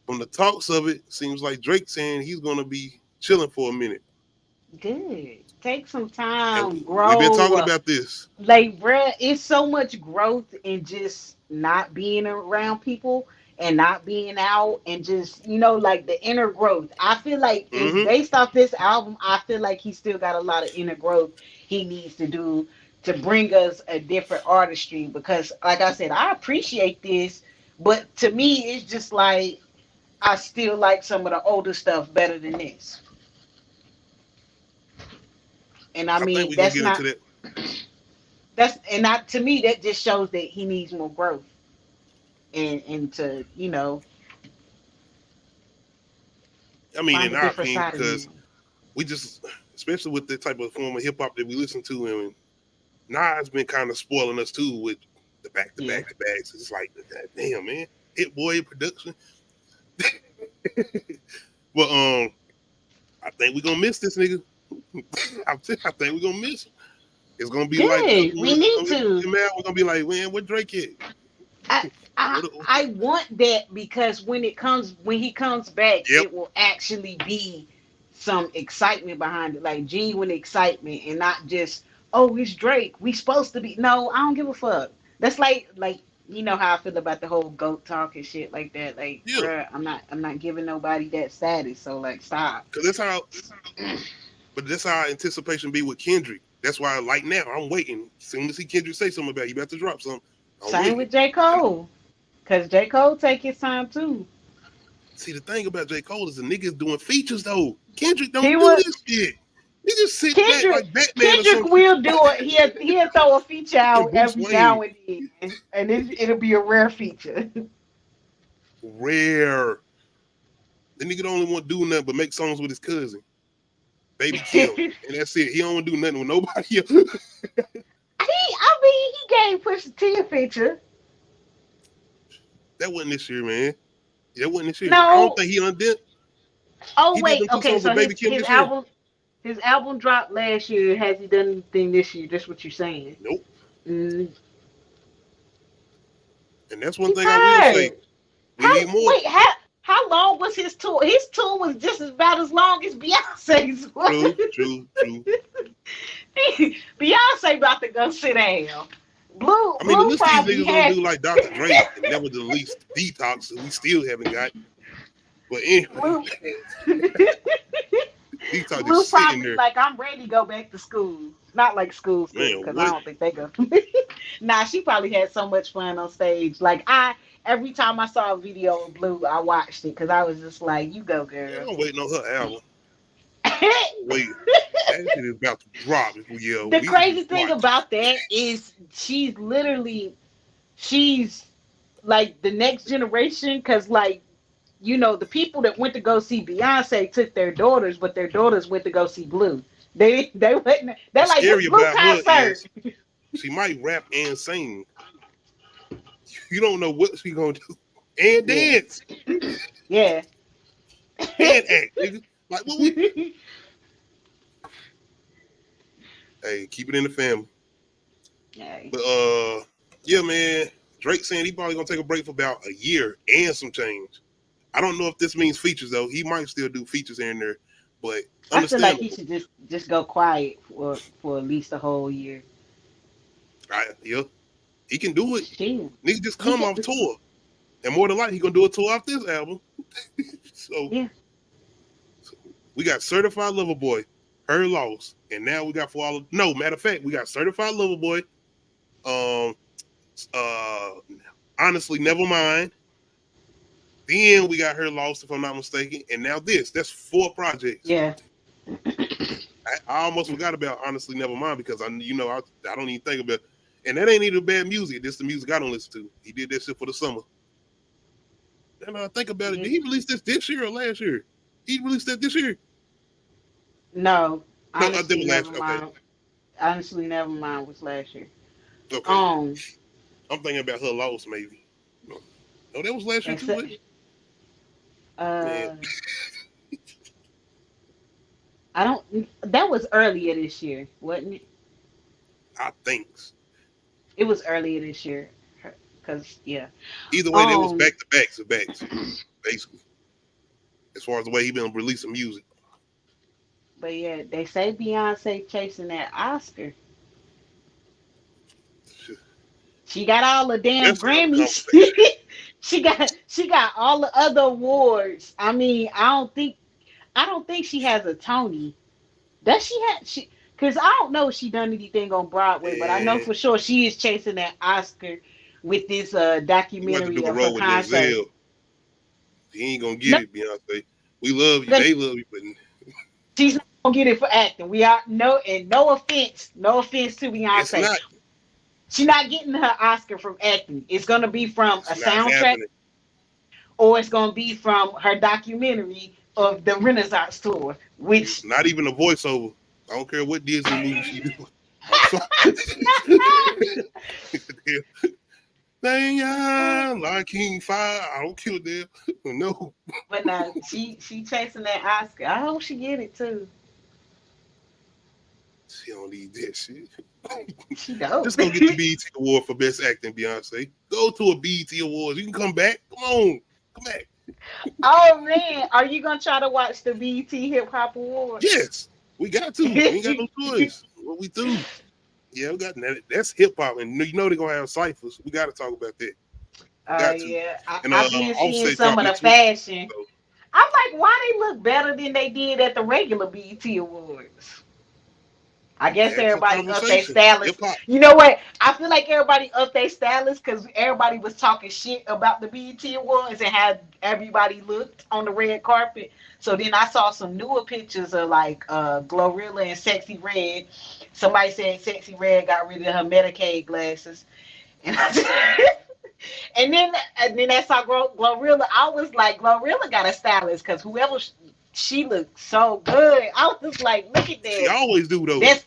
from the talks of it, seems like Drake saying he's going to be chilling for a minute. Good. Take some time, grow. We've been talking about this. Like, bruh, it's so much growth in just not being around people and not being out and just, like the inner growth. I feel like based off this album, I feel like he still got a lot of inner growth he needs to do to bring us a different artistry, because like I said, I appreciate this, But to me, it's just like I still like some of the older stuff better than this. And I I think mean, we're gonna get into that. to me that just shows that he needs more growth and to I mean, find in a our different opinion, side of because him. we just, especially with the type of form of hip hop that we listen to, and Nas been kind of spoiling us too with the back to Yeah. back to backs. It's like, damn man, Hit Boy production. But I think we're gonna miss this nigga. I think we're gonna miss him. It's gonna be like a Good. couple We months. need to. We're gonna be like, man, what Drake at? I, I want that because when he comes back, Yep. it will actually be some excitement behind it, like genuine excitement, and not just it's Drake. We supposed to be. No, I don't give a fuck. That's like you know how I feel about the whole goat talk and shit like that. Like, Yeah. bruh, I'm not giving nobody that status. So like, stop. Cause that's how. But that's how anticipation be with Kendrick. That's why, like now, I'm waiting. As soon as Kendrick say something about it, you about to drop something. I'm Same waiting. with J. Cole, cause J. Cole take his time too. See, the thing about J. Cole is the niggas doing features though. Kendrick He don't do would. this shit. He just sit back Kendrick like Batman or Kendrick something. will do it. He'll throw a feature Fucking out Bruce every now Wayne. and then, and it'll be a rare feature. Rare. The nigga don't only want to do nothing but make songs with his cousin, Baby Kim, he, and that's it. He don't want to do nothing with nobody else. I mean, he gave Pusha T a feature. That wasn't this year, man. That wasn't this year. I don't No. think he undid. Oh He did wait. them two Okay. songs with So Baby Kim this year. his album dropped last year. Has he done anything this year? That's what you're saying. Nope. Mm, And that's one he thing I will say. tired. We need more. How long was his tour? His tour was just about as long as Beyonce's. True. Beyonce about to go sit down. I mean, the Blue list these probably niggas gonna had do like Dr. Dre and never release Detox, that we still haven't got. But anyway, Blue. Detox Blue just sitting probably there. like I'm ready to go back to school. Not like school Man, because I what? don't think they go. Nah, she probably had so much fun on stage. Like every time I saw a video of Blue, I watched it because I was just like, "You go, Man, girl." I'm waiting on her album. Wait, that shit is about to drop. The We crazy thing watch. about that is she's like the next generation because like the people that went to go see Beyonce took their daughters, but their daughters went to go see Blue. They went. They're What's like this scary Blue about her concert. is she might rap and sing. You don't know what she gonna do. And Yeah, dance. yeah. And act, nigga. Like what we Hey, keep it in the family. Hey. But yeah, man. Drake saying he probably gonna take a break for about a year and some change. I don't know if this means features though. He might still do features here and there, but I feel like he understandable. should just go quiet for at least a whole year. Yeah, he can do it. Shit. Nigga just He come can, off tour, and more than likely he gonna do a tour off this album. So yeah. we got Certified Lover Boy, Her Loss, and now we got no matter of fact we got Certified Lover Boy. Honestly, never mind. Then we got Her Lost, if I'm not mistaken, and now this. That's 4 projects. Yeah. I almost forgot about Honestly Never Mind because I don't even think about it. And that ain't even bad music. This the music I don't listen to. He did that shit for the summer. And I think about it. Did he release this year or last year? He released that this year. No. No, I did last year. Okay. Honestly, never mind was last year. Okay. I'm thinking about Her Lost maybe. No, that was last year too. Right? I don't. That was earlier this year, wasn't it? I think. It was earlier this year, cause yeah. Either way, they was back to backs, basically. As far as the way he been releasing music. But yeah, they say Beyonce chasing that Oscar. She got all the damn Grammys. she got all the other awards. I mean, I don't think she has a Tony. Does she have because I don't know if she done anything on Broadway, but I know for sure she is chasing that Oscar. with this You about to documentary do a of her role with concert. Denzel. He ain't gonna No, get it, Beyonce. We love you. gonna- They love you, but she's not gonna get it for acting. We are no offense, no offense to it's Beyonce. not. She's not getting her Oscar from acting. It's gonna be from a It's not soundtrack, happening. or it's gonna be from her documentary of the Renaissance tour, which Not even a voiceover. I don't care what Disney movie she do. I'm sorry. Dang, like King Fire. I don't kill them. No. but now she chasing that Oscar. I hope she get it too. She don't need that shit. She dope. Just go get the BET award for best acting, Beyonce. Go to a BET awards. You can come back. Come on. Come back. Oh man, are you gonna try to watch the BET Hip Hop Awards? Yes. We got to. We ain't got no choice. What we do. Yeah, we got that. That's hip hop. And you know they're gonna have ciphers. We gotta talk about that. Got to. Yeah, And I've been seeing Offset some dropped of the next week. fashion. So I'm like, why they look better than they did at the regular BET Awards? I guess add to the everybody up their conversation. Hip stylist. hop. You know what? I feel like everybody up their stylist because everybody was talking shit about the BET Awards and how everybody looked on the red carpet. So then I saw some newer pictures of like Glorilla and Sexy Red. Somebody said Sexy Red got rid of her Medicaid glasses. And and then I saw Glorilla. I was like, Glorilla got a stylist because whoever she looked so good. I was like, look at She that. always do though. That's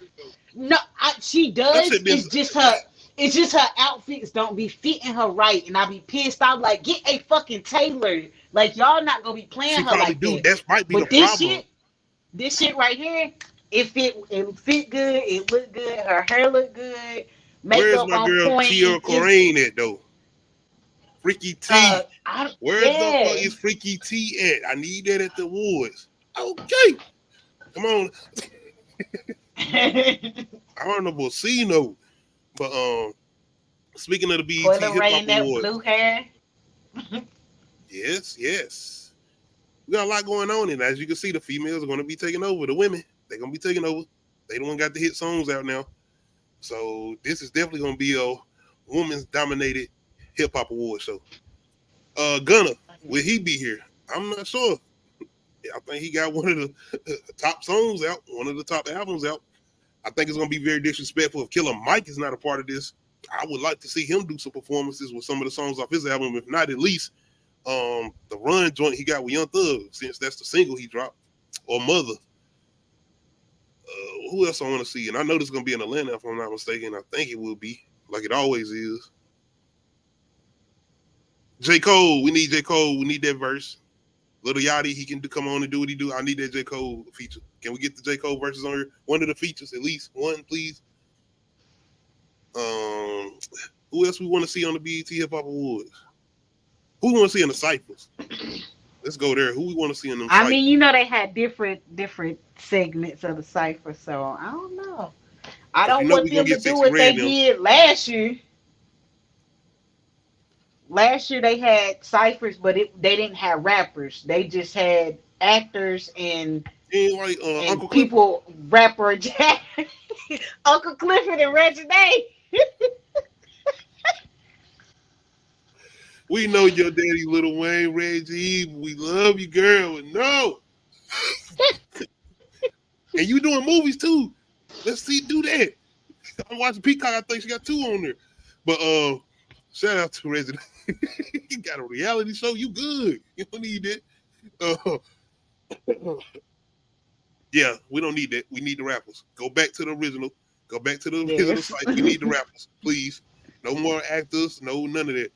no, she That does. shit been It's just her. It's just her outfits don't be fitting her right, and I be pissed. I'm like, get a fucking tailor. Like y'all not gonna be playing she her probably like do. that. That might be the But problem. this shit right here, it fit good. It looked good. Her hair looked good. Where's Makeup my on girl point. Tia Corain at though? Freaky T. Where the fuck Yeah. is Freaky T at? I need that at the awards. Okay. Come on. I don't know about C no. But speaking of the BET Coyle Hip Ray Hop in that Awards. blue hair. Yes. We got a lot going on, and as you can see, the females are gonna be taking over. The women, they're gonna be taking over. They the one got the hit songs out now. So this is definitely gonna be a woman's dominated hip hop award show. Gunna, will he be here? I'm not sure. I think he got one of the top songs out, one of the top albums out. I think it's gonna be very disrespectful if Killer Mike is not a part of this. I would like to see him do some performances with some of the songs off his album, if not at least the Run joint he got with Young Thug, since that's the single he dropped, or Mother. Who else I want to see? And I know this is gonna be in Atlanta if I'm not mistaken. I think it will be, like it always is. J. Cole, we need J. Cole. We need that verse. Little Yachty, he can come on and do what he do. I need that J. Cole feature. Can we get the J. Cole verses on here? One of the features, at least one, please. Who else we want to see on the BET Hip Hop Awards? Who we want to see in the cyphers? Let's go there. Who we want to see in them I cyphers? mean, you know they had different segments of the cipher, so I don't know. I don't want we gonna them to get do Sexy what they Red now. did last year. Last year they had ciphers, but they didn't have rappers. They just had actors and Like Uncle Clifford. people rapper Jack, Uncle Clifford and Reggie Day. We know your daddy, Lil Wayne, Reggie. We love you, girl. And no. And you doing movies too. Let's see, do that. I'm watching Peacock. I think she got 2 on there. But shout out to Reggie. You got a reality show. You good. You don't need that. Yeah, we don't need that. We need the rappers. Go back to the original. Go back to the original site. We need the rappers, please. No more actors. No, none of that.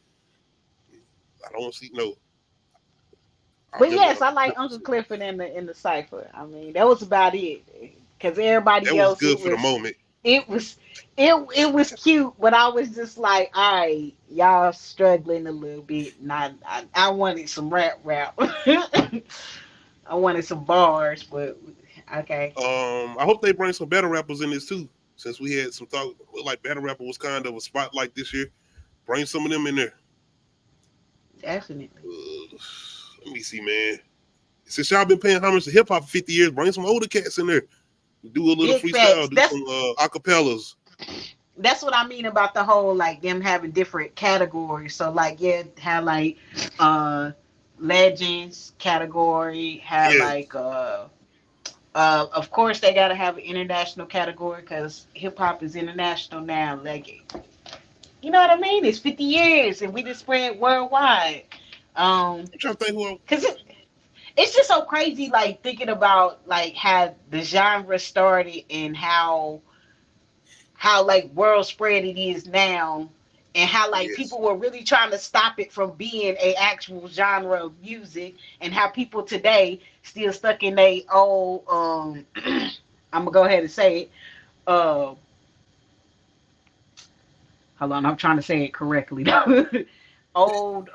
I don't see no. But yes, I like Uncle Clifford in the cipher. I mean, that was about it. Because everybody that was else, good for the moment. It was cute, but I was just like, all right, y'all struggling a little bit. And I wanted some rap. I wanted some bars, but okay. I hope they bring some better rappers in this too. Since we had some talk, like battle rapper was kind of a spotlight this year. Bring some of them in there. Definitely. Let me see, man. Since y'all been paying homage to hip hop for 50 years, bring some older cats in there. Do a little Big freestyle, facts. do some acapellas. that's what I mean about the whole like them having different categories. So like yeah, have like legends category, have Yeah, like of course they gotta have an international category because hip hop is international now. Like you know what I mean? It's 50 years and we just spread worldwide. I'm trying to think who. Cause it's just so crazy like thinking about like how the genre started and how like world spread it is now, and how like Yes. people were really trying to stop it from being a actual genre of music, and how people today still stuck in they old I'm gonna go ahead and say it. uh Hold on, I'm trying to say it correctly. Old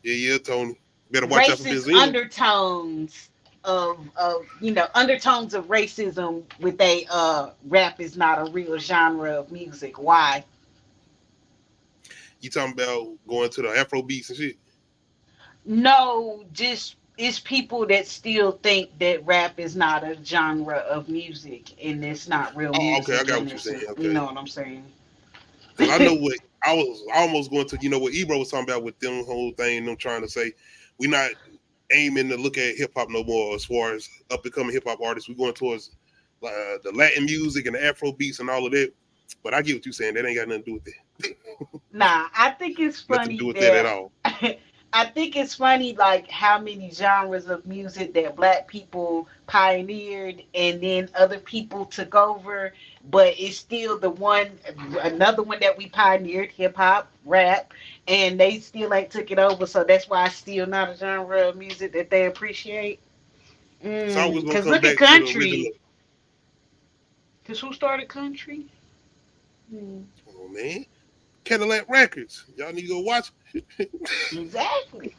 Yeah, Tony. Better watch out for racist Benzino. undertones of you know, undertones of racism with a rap is not a real genre of music. Why? You talking about going to the Afro beats and shit? No, just it's people that still think that rap is not a genre of music and it's not real Oh, okay, I music got and what you're it's, saying. you Okay, know what I'm saying? because I know what I was almost going to. You know what EBRO was talking about with them whole thing. Them trying to say we not aiming to look at hip hop no more as far as up and coming hip hop artists. We're going towards the Latin music and the Afro beats and all of that. But I get what you're saying. That ain't got nothing to do with that. Nah, I think it's Nothing to do funny with that at that all. I think it's funny like how many genres of music that black people pioneered and then other people took over, but it's still the one another one that we pioneered, hip hop, rap, and they still ain't took it over, so that's why it's still not a genre of music that they appreciate. It's always gonna Cause come look at back to the original. country. Cause who started country? Oh man, Cadillac Records. Y'all need to go watch. Exactly.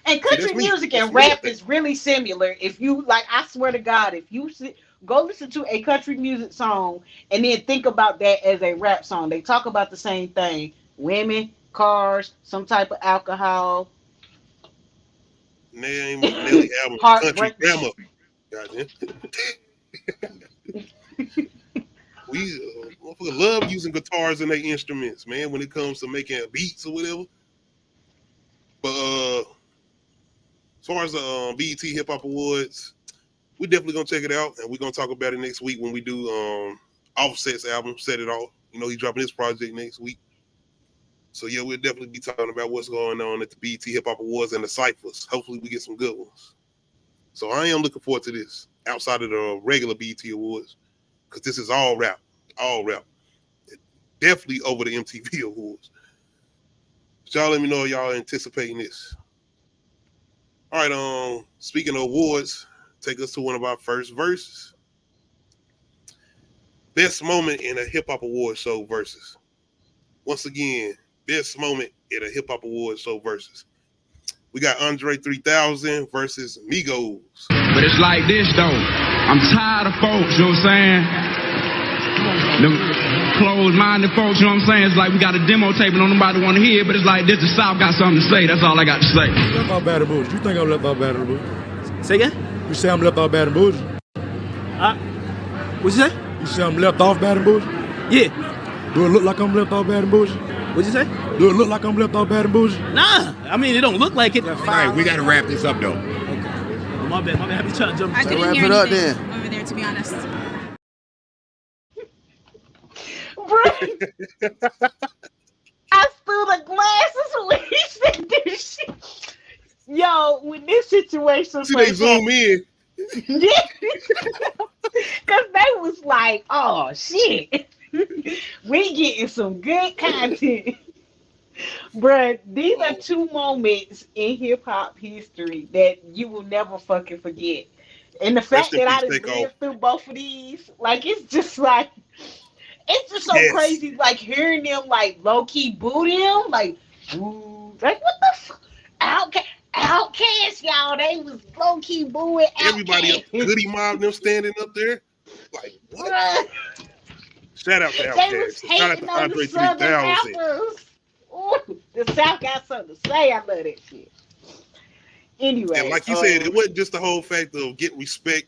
And See, that's country me. music That's and the real rap thing. is really similar. If you like, I swear to God, if you go listen to a country music song and then think about that as a rap song, they talk about the same thing: women, cars, some type of alcohol, Name Nelly album, Country heartbreak. Grammar. Goddamn. We motherfucker love using guitars and their instruments, man, when it comes to making beats or whatever. But as far as the BET Hip Hop Awards, we definitely gonna check it out, and we're gonna talk about it next week when we do Offset's album, Set It Off. You know, he's dropping his project next week. So yeah, we'll definitely be talking about what's going on at the BET Hip Hop Awards and the ciphers. Hopefully we get some good ones. So I am looking forward to this outside of the regular BET Awards, because this is all rap. All rap. Definitely over the MTV Awards. But y'all let me know if y'all anticipating this. All right, speaking of awards, take us to one of our first verses. Best moment in a hip hop award show versus. Once again, best moment in a hip hop award show versus. We got Andre 3000 versus Migos. But it's like this though. I'm tired of folks, you know what I'm saying? Them closed-minded folks, you know what I'm saying? It's like we got a demo tape and don't nobody want to hear it, but it's like this, the South got something to say. That's all I got to say. Left off Baton Rouge. You think I'm left off Baton Rouge? Say again? You say I'm left off Baton Rouge? What'd you say? You say I'm left off Baton Rouge? Yeah. Do it look like I'm left off Baton Rouge? What'd you say? Do it look like I'm left off Baton Rouge? Nah. I mean, it don't look like it. All right, we got to wrap this up, though. Oh, my bad. I be trying to jump. I couldn't hear anything over there, to be honest. I threw the glasses when he said this shit. Yo, when this situation See, they first zoom in. yeah, because they was like, "Oh shit, we getting some good content." Bruh, these are two moments in hip hop history that you will never fucking forget. And the fact Rest in that I peace, done Take Off. lived through both of these, like it's just so Yes. crazy, like hearing them like low key boo them, like, ooh, like what the fuck? Outcast, y'all, they was low key booing Everybody up, Outkast. Goody Mob, them standing up there. Like, what? Bruh, Shout out to they was Outkast. Shout out hating to on Andre the Southern 3000. rappers. Ooh, the South got something to say. I love that shit. Anyway, And like you said, it wasn't just the whole fact of getting respect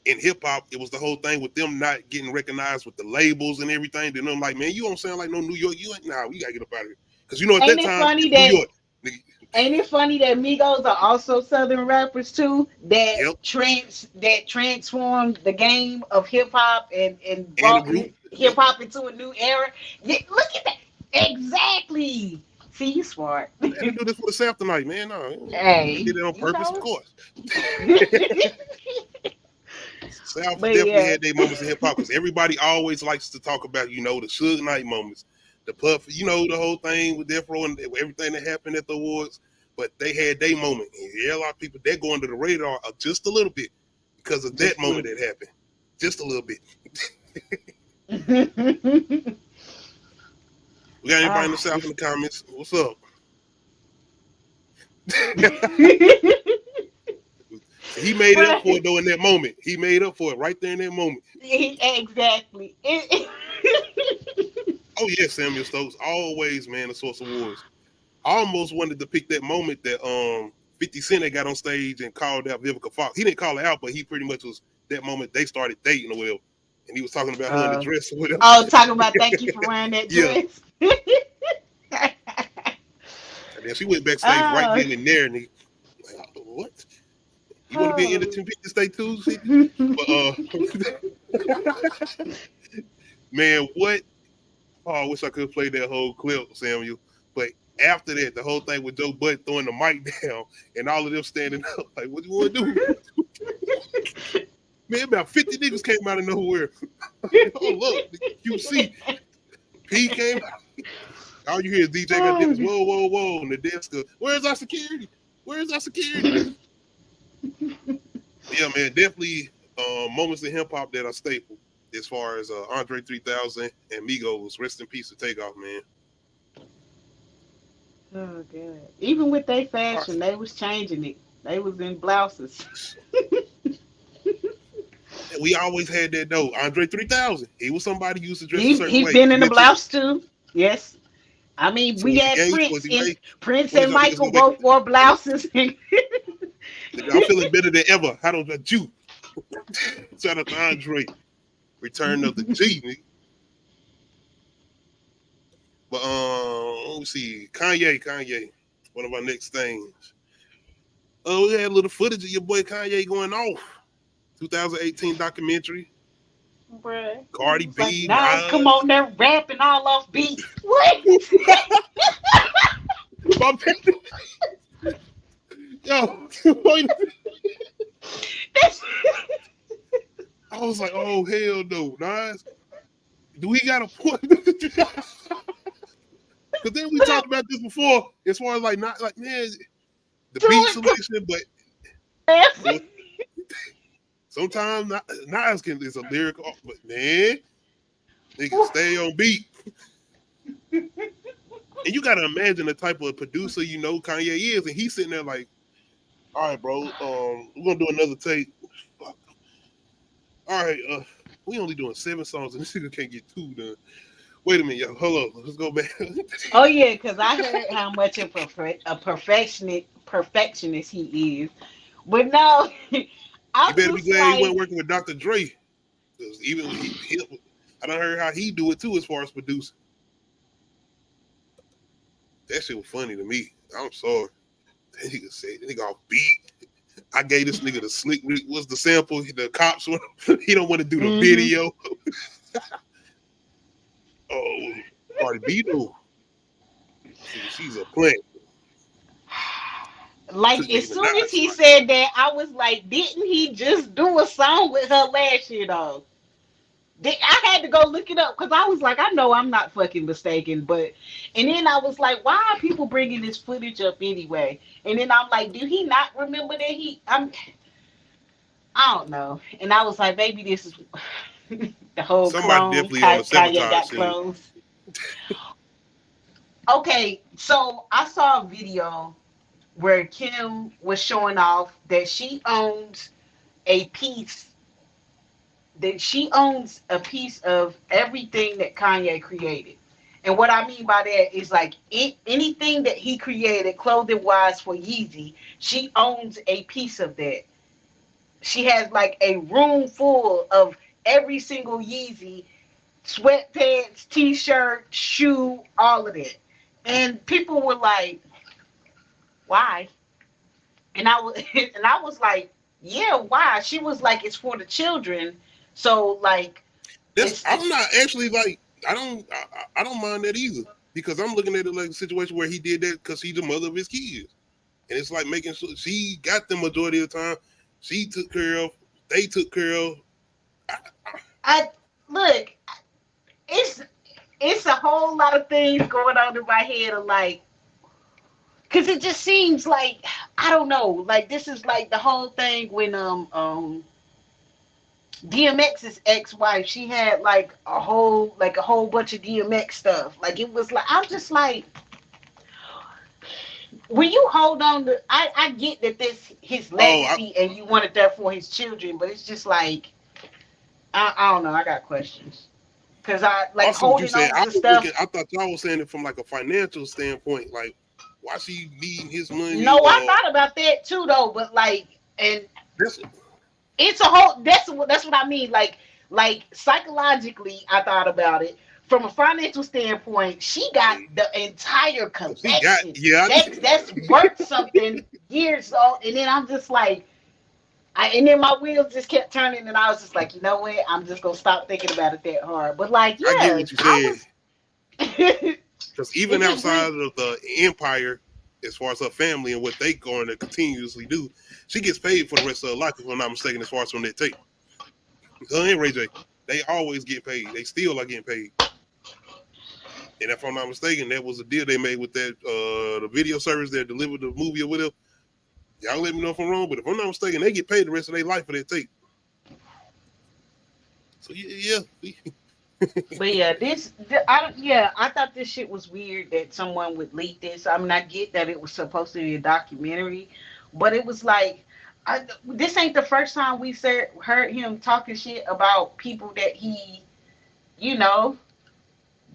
in hip hop, it was the whole thing with them not getting recognized with the labels and everything. Then I'm like, man, you don't sound like no New York. You ain't, nah, we gotta get up out of here. Because you know, at Ain't that it time, funny New that York. ain't it funny that Migos are also Southern rappers too? That Yep. transformed the game of hip hop and And the brought group. hip hop into a new era. Yeah, look at that. Exactly. See, you smart. They didn't do this for the South tonight, man. No, they Hey, did it on you purpose, of know. course. South But definitely yeah, had their moments in hip hop because everybody always likes to talk about, you know, the Suge Knight moments, the Puff, you know, the whole thing with Death Row and everything that happened at the awards. But they had their moment. And yeah, a lot of people, they're going under the radar just a little bit because of that moment that happened. Just a little bit. We got anybody in the South in the comments? What's up? He made it up for it though in that moment. He made up for it right there in that moment. Exactly. Oh yeah, Samuel Stokes, always, man, the source of wars. I almost wanted to pick that moment that 50 Cent that got on stage and called out Vivica Fox. He didn't call her out, but he pretty much was that moment they started dating or whatever. And he was talking about her in the dress or whatever. Oh, talking about thank you for wearing that dress. And then she went backstage right then and there, and he like, what? You want to be in the 250 State too? But man, what? Oh, I wish I could play that whole clip, Samuel. But after that, the whole thing with Joe Budden throwing the mic down and all of them standing up, like, what do you want to do? Man, about 50 niggas came out of nowhere. Oh, look, the QC. P came out. All you hear is DJ got this, whoa, whoa, whoa, and the desk goes, where's our security? Where's our security? Yeah, man, definitely moments in hip hop that are staple as far as Andre 3000 and Migos. Rest in peace to Takeoff, man. Oh god! Even with their fashion, they was changing it. They was in blouses. We always had that though. Andre 3000, he was somebody who used to dress a certain He way. been in the blouse too. Yes. I mean, So we was he had gay? Prince Was he and gay? Prince What and y'all niggas Michael gonna both wore blouses. I'm feeling better than ever. How don't that you? Shout out to Andre. Return of the G, nigga. But let me see. Kanye. One of our next things. Oh, we had a little footage of your boy Kanye going off. 2018 documentary. Bruh. Cardi B, Like, now come Nas. on there rapping all off beat. What? Yo, I was like, oh hell no, Nas. Do we got a point? Because then we talked about this before, as far as like not like man, the beat selection, but sometimes Nas is a lyrical, but man, they can stay on beat. And you gotta imagine the type of producer you know Kanye is, and he's sitting there like, all right, bro, we're gonna do another take. All right, we only doing 7 songs, and this nigga can't get 2 done. Wait a minute, yo, hold on, let's go back. Oh yeah, because I heard how much of a perfectionist he is. But no, You I'm better be just glad he like, wasn't working with Dr. Dre. Because even I done heard how he do it too as far as producing. That shit was funny to me. I'm sorry. That nigga said, that nigga off beat. I gave this nigga the slick, what's the sample? The cops, he don't want to do the video. Oh, Cardi B though. She's a plant. like as soon as he said that, I was like, didn't he just do a song with her last year though? I had to go look it up because I was like, I know I'm not fucking mistaken, but and then I was like, why are people bringing this footage up anyway? And then I'm like, do he not remember that I don't know. And I was like, maybe this is the whole somebody clone. definitely on the Kanye got sabotage clones. Okay, so I saw a video where Kim was showing off that she owns a piece of everything that Kanye created. And what I mean by that is like anything that he created clothing wise for Yeezy, she owns a piece of that. she has like a room full of every single Yeezy, sweatpants, t-shirt, shoe, all of that. And people were like, why? And I was and I was like, yeah, why? She was like, it's for the children. So like That's it's I'm not actually like I don't mind that either, because I'm looking at it like a situation where he did that because he's the mother of his kids, and it's like making sure she got the majority of the time. She took care of. They took care of. I look, it's a whole lot of things going on in my head of like, because it just seems like, I don't know, like this is like the whole thing when DMX's ex-wife, she had like a whole bunch of DMX stuff. Like it was like, I'm just like, when you hold on to, I get that this his legacy and you want it there for his children, but it's just like, I don't know, I got questions. Cause I like Also, what you holding said, on to stuff. I thought y'all was saying it from like a financial standpoint, like why she needing his money. No, I thought about that too though, but like, and That's, it's a whole, that's what I mean. Like psychologically, I thought about it. From a financial standpoint, she got the entire collection. That's worth something years old. And then I'm just like, and then my wheels just kept turning, and I was just like, you know what? I'm just gonna stop thinking about it that hard. But like, yeah, I get what you're saying. was. Because even outside of the empire, as far as her family and what they going to continuously do, she gets paid for the rest of her life, if I'm not mistaken, as far as from that tape. Her and Ray J, they always get paid. They still are getting paid. And if I'm not mistaken, that was a deal they made with that the video service that delivered the movie or whatever. Y'all let me know if I'm wrong, but if I'm not mistaken, they get paid the rest of their life for that tape. So yeah. But yeah, I thought this shit was weird that someone would leak this. I mean, I get that it was supposed to be a documentary, but it was like, this ain't the first time we heard him talking shit about people that he,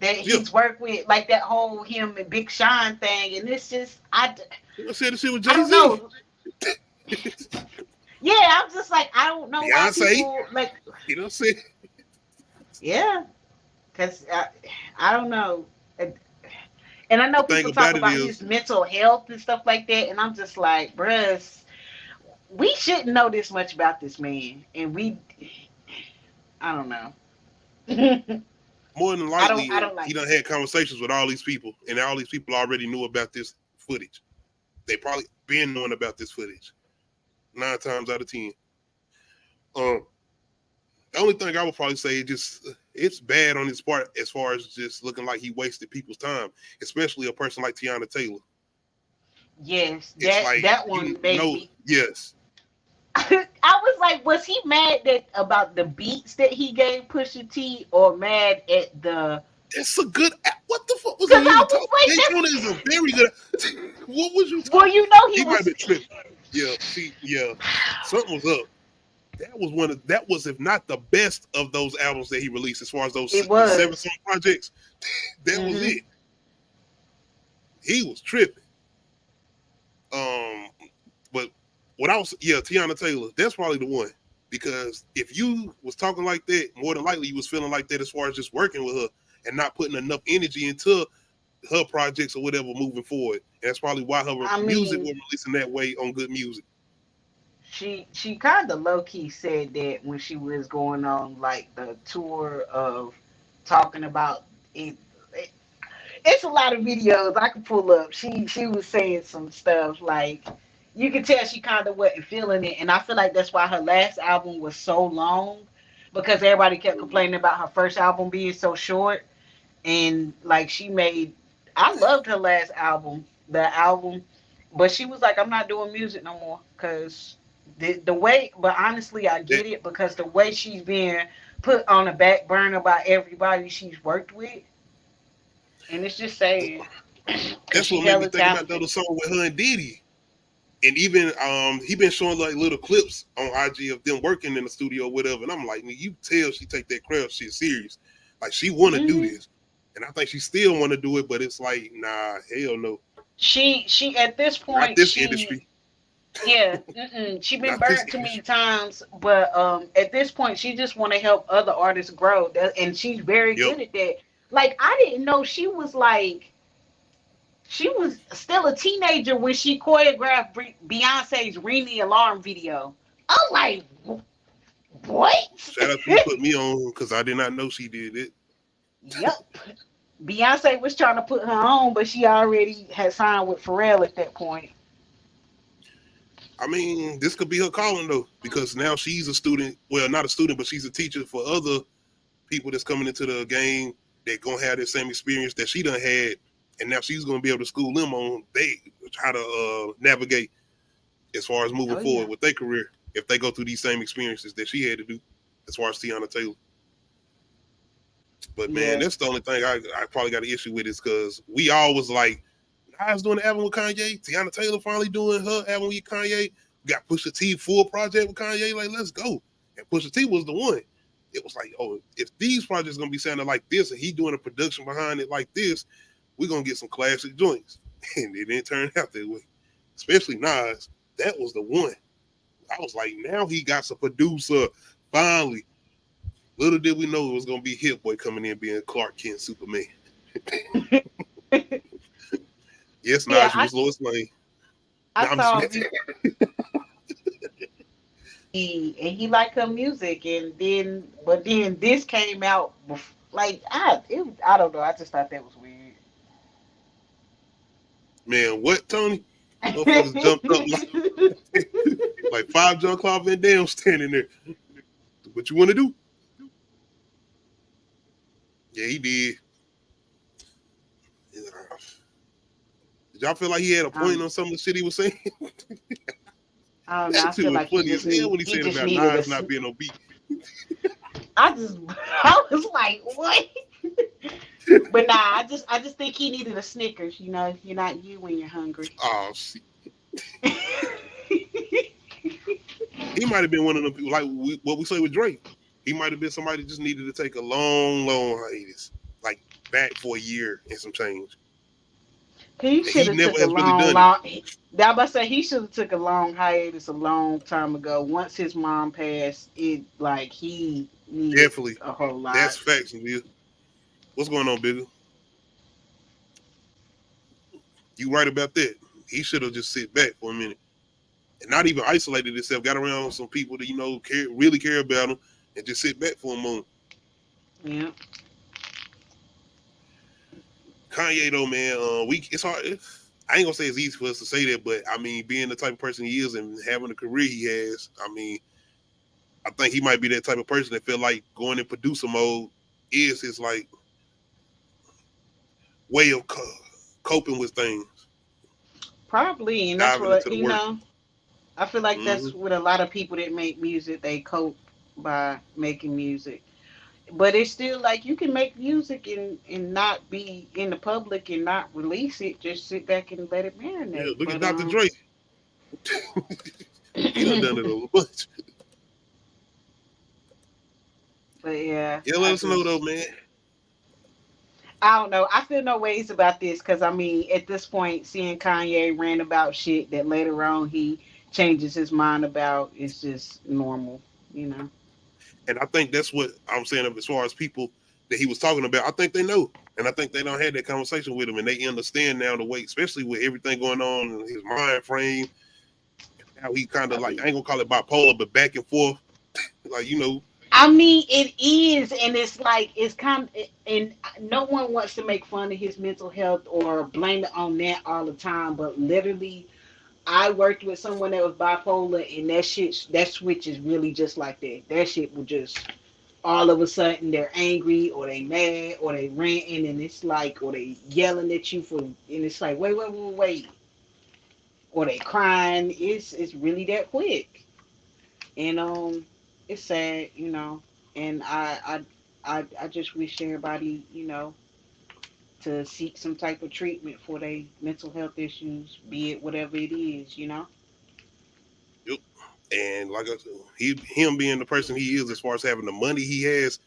that he's worked with, like that whole him and Big Sean thing, and it's just I said the shit with Jay-Z. I don't know. Yeah, I'm just like, I don't know why people like. You know what I'm saying? Yeah, because I don't know. And I know people talk about his mental health and stuff like that, and I'm just like, bruh, we shouldn't know this much about this man, and I don't know. More than likely, like he done had conversations with all these people, and all these people already knew about this footage. They probably been knowing about this footage 9 times out of 10. The only thing I would probably say is just it's bad on his part as far as just looking like he wasted people's time, especially a person like Tiana Taylor. Yes, that one made me. Yes. I was like, was he mad about the beats that he gave Pusha T, or mad at the? It's a good. What the fuck was he even talking? Daytona is a very good. What was you talking? Well, you know he might have been tripping. Yeah, something was up. That was if not the best of those albums that he released, as far as those 7-song projects. That was it. He was tripping. But Tiana Taylor, that's probably the one, because if you was talking like that, more than likely you was feeling like that as far as just working with her and not putting enough energy into her projects or whatever moving forward. And that's probably why her music was releasing that way on Good Music. She kind of low-key said that when she was going on like the tour of talking about it. It's a lot of videos I could pull up. She was saying some stuff like, you could tell she kind of wasn't feeling it, and I feel like that's why her last album was so long, because everybody kept complaining about her first album being so short. And like I loved her last album, but she was like, I'm not doing music no more, because the way, but honestly, I get it, because the way she's being put on the back burner by everybody she's worked with, and it's just saying. That's what made me think about the other song with her and Diddy. And even he been showing like little clips on IG of them working in the studio or whatever, and I'm like, you tell she take that craft shit serious, like she want to do this, and I think she still want to do it, but it's like, nah, hell no. She at this point, not this industry. Yeah, she been Not this burnt too many issue. times, but at this point, she just want to help other artists grow, and she's very Yep. good at that. Like I didn't know she was still a teenager when she choreographed Beyonce's "Ring the Alarm" video. I'm like, what? Shout out to you put me on because I did not know she did it. Yep. Beyonce was trying to put her on, but she already had signed with Pharrell at that point. I mean, this could be her calling though, because now she's a student. Well, not a student, but she's a teacher for other people that's coming into the game that gonna have the same experience that she done had, and now she's gonna be able to school them on how to navigate as far as moving Oh yeah. forward with their career if they go through these same experiences that she had to do as far as Tiana Taylor. But man, Yeah. that's the only thing I probably got an issue with is because we all was like, Nas doing the album with Kanye, Tiana Taylor finally doing her album with Kanye. We got Pusha T full project with Kanye. Like, let's go. And Pusha T was the one. It was like, oh, if these projects gonna be sounding like this and he doing a production behind it like this, we're gonna get some classic joints. And it didn't turn out that way. Especially Nas. That was the one. I was like, now he got some producer. Finally. Little did we know it was gonna be Hit Boy coming in being Clark Kent Superman. Yes, Yeah, Nas, you was Lois Lane. I No, saw I'm just he liked her music, and then this came out. Like I don't know. I just thought that was weird. man, what, Tony? Motherfuckers jumped up like 5 Jean-Claude Van Damme standing there. What you want to do? Yeah, he did. Did y'all feel like he had a point on some of the shit he was saying? I don't know. I That shit feel was like he funny as just hell when he said just about needed Nas a. not being on beat. I was like, what? But nah, I just think he needed a Snickers. You know, you're not you when you're hungry. Oh, shit. He might have been one of them people, like what we say with Drake. He might have been somebody that just needed to take a long, long hiatus, like back for a year and some change. He And should he have never took a has really long, done it. long. I about to say he should have took a long hiatus a long time ago. Once his mom passed, it like he needed Definitely. a whole That's lot. facts, Will. What's going on, Bigger? You right about that. He should have just sit back for a minute and not even isolated himself, got around some people that, really care about him and just sit back for a moment. Yeah. Kanye, though, man, it's hard. I ain't gonna say it's easy for us to say that, but I mean, being the type of person he is and having the career he has, I mean, I think he might be that type of person that feel like going in producer mode is his like way of coping with things, Probably, and that's diving what into the work. I feel like Mm-hmm. that's what a lot of people that make music they cope by making music. But it's still like you can make music and not be in the public and not release it. Just sit back and let it Yeah, marinate. look at Dr. Dre. He done it a bunch. But yeah, Yeah, let us know though, man. I don't know. I feel no ways about this because I mean, at this point, seeing Kanye rant about shit that later on he changes his mind about is just normal, you know. And I think that's what I'm saying as far as people that he was talking about. I think they know. And I think they don't have that conversation with him and they understand now the way, especially with everything going on in his mind frame, how he kind of like, I ain't gonna call it bipolar, but back and forth. Like, I mean, it is, and it's like it's kind of, and no one wants to make fun of his mental health or blame it on that all the time. But literally, I worked with someone that was bipolar, and that switch is really just like that. That shit will just all of a sudden they're angry or they mad or they ranting, and it's like, or they yelling at you for, and it's like, wait, or they crying. It's really that quick, and it's sad, you know, and I just wish everybody, you know, to seek some type of treatment for their mental health issues, be it whatever it is, you know. yep. And like I said, him being the person he is, as far as having the money he has,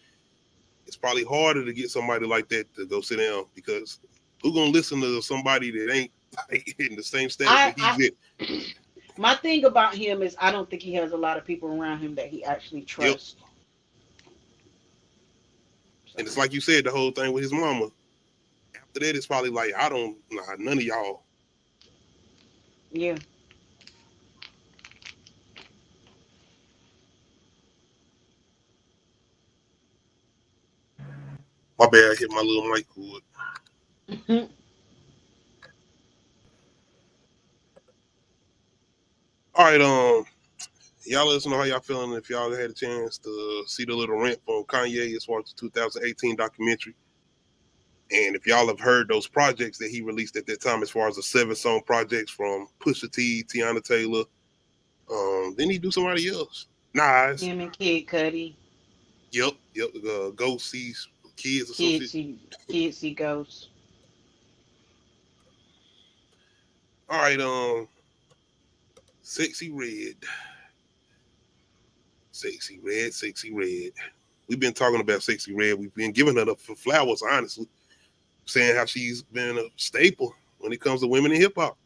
it's probably harder to get somebody like that to go sit down because who's gonna listen to somebody that ain't like, in the same status I that he's in? My thing about him is I don't think he has a lot of people around him that he actually Yep. trusts. And it's like you said, the whole thing with his mama. After that, it's probably like, none of y'all. Yeah. My bad, I hit my little mic cord. All right, y'all let us know how y'all feeling if y'all had a chance to see the little rant from Kanye as far as the 2018 documentary. And if y'all have heard those projects that he released at that time, as far as the 7-song projects from Pusha T, Tiana Taylor, then he do somebody else. Nas. Him and Kid Cudi. Yep. Go see kids or some shit. Kids see ghosts. All right, Sexy Red. Sexy Red. We've been talking about Sexy Red. We've been giving her the flowers, honestly, saying how she's been a staple when it comes to women in hip hop.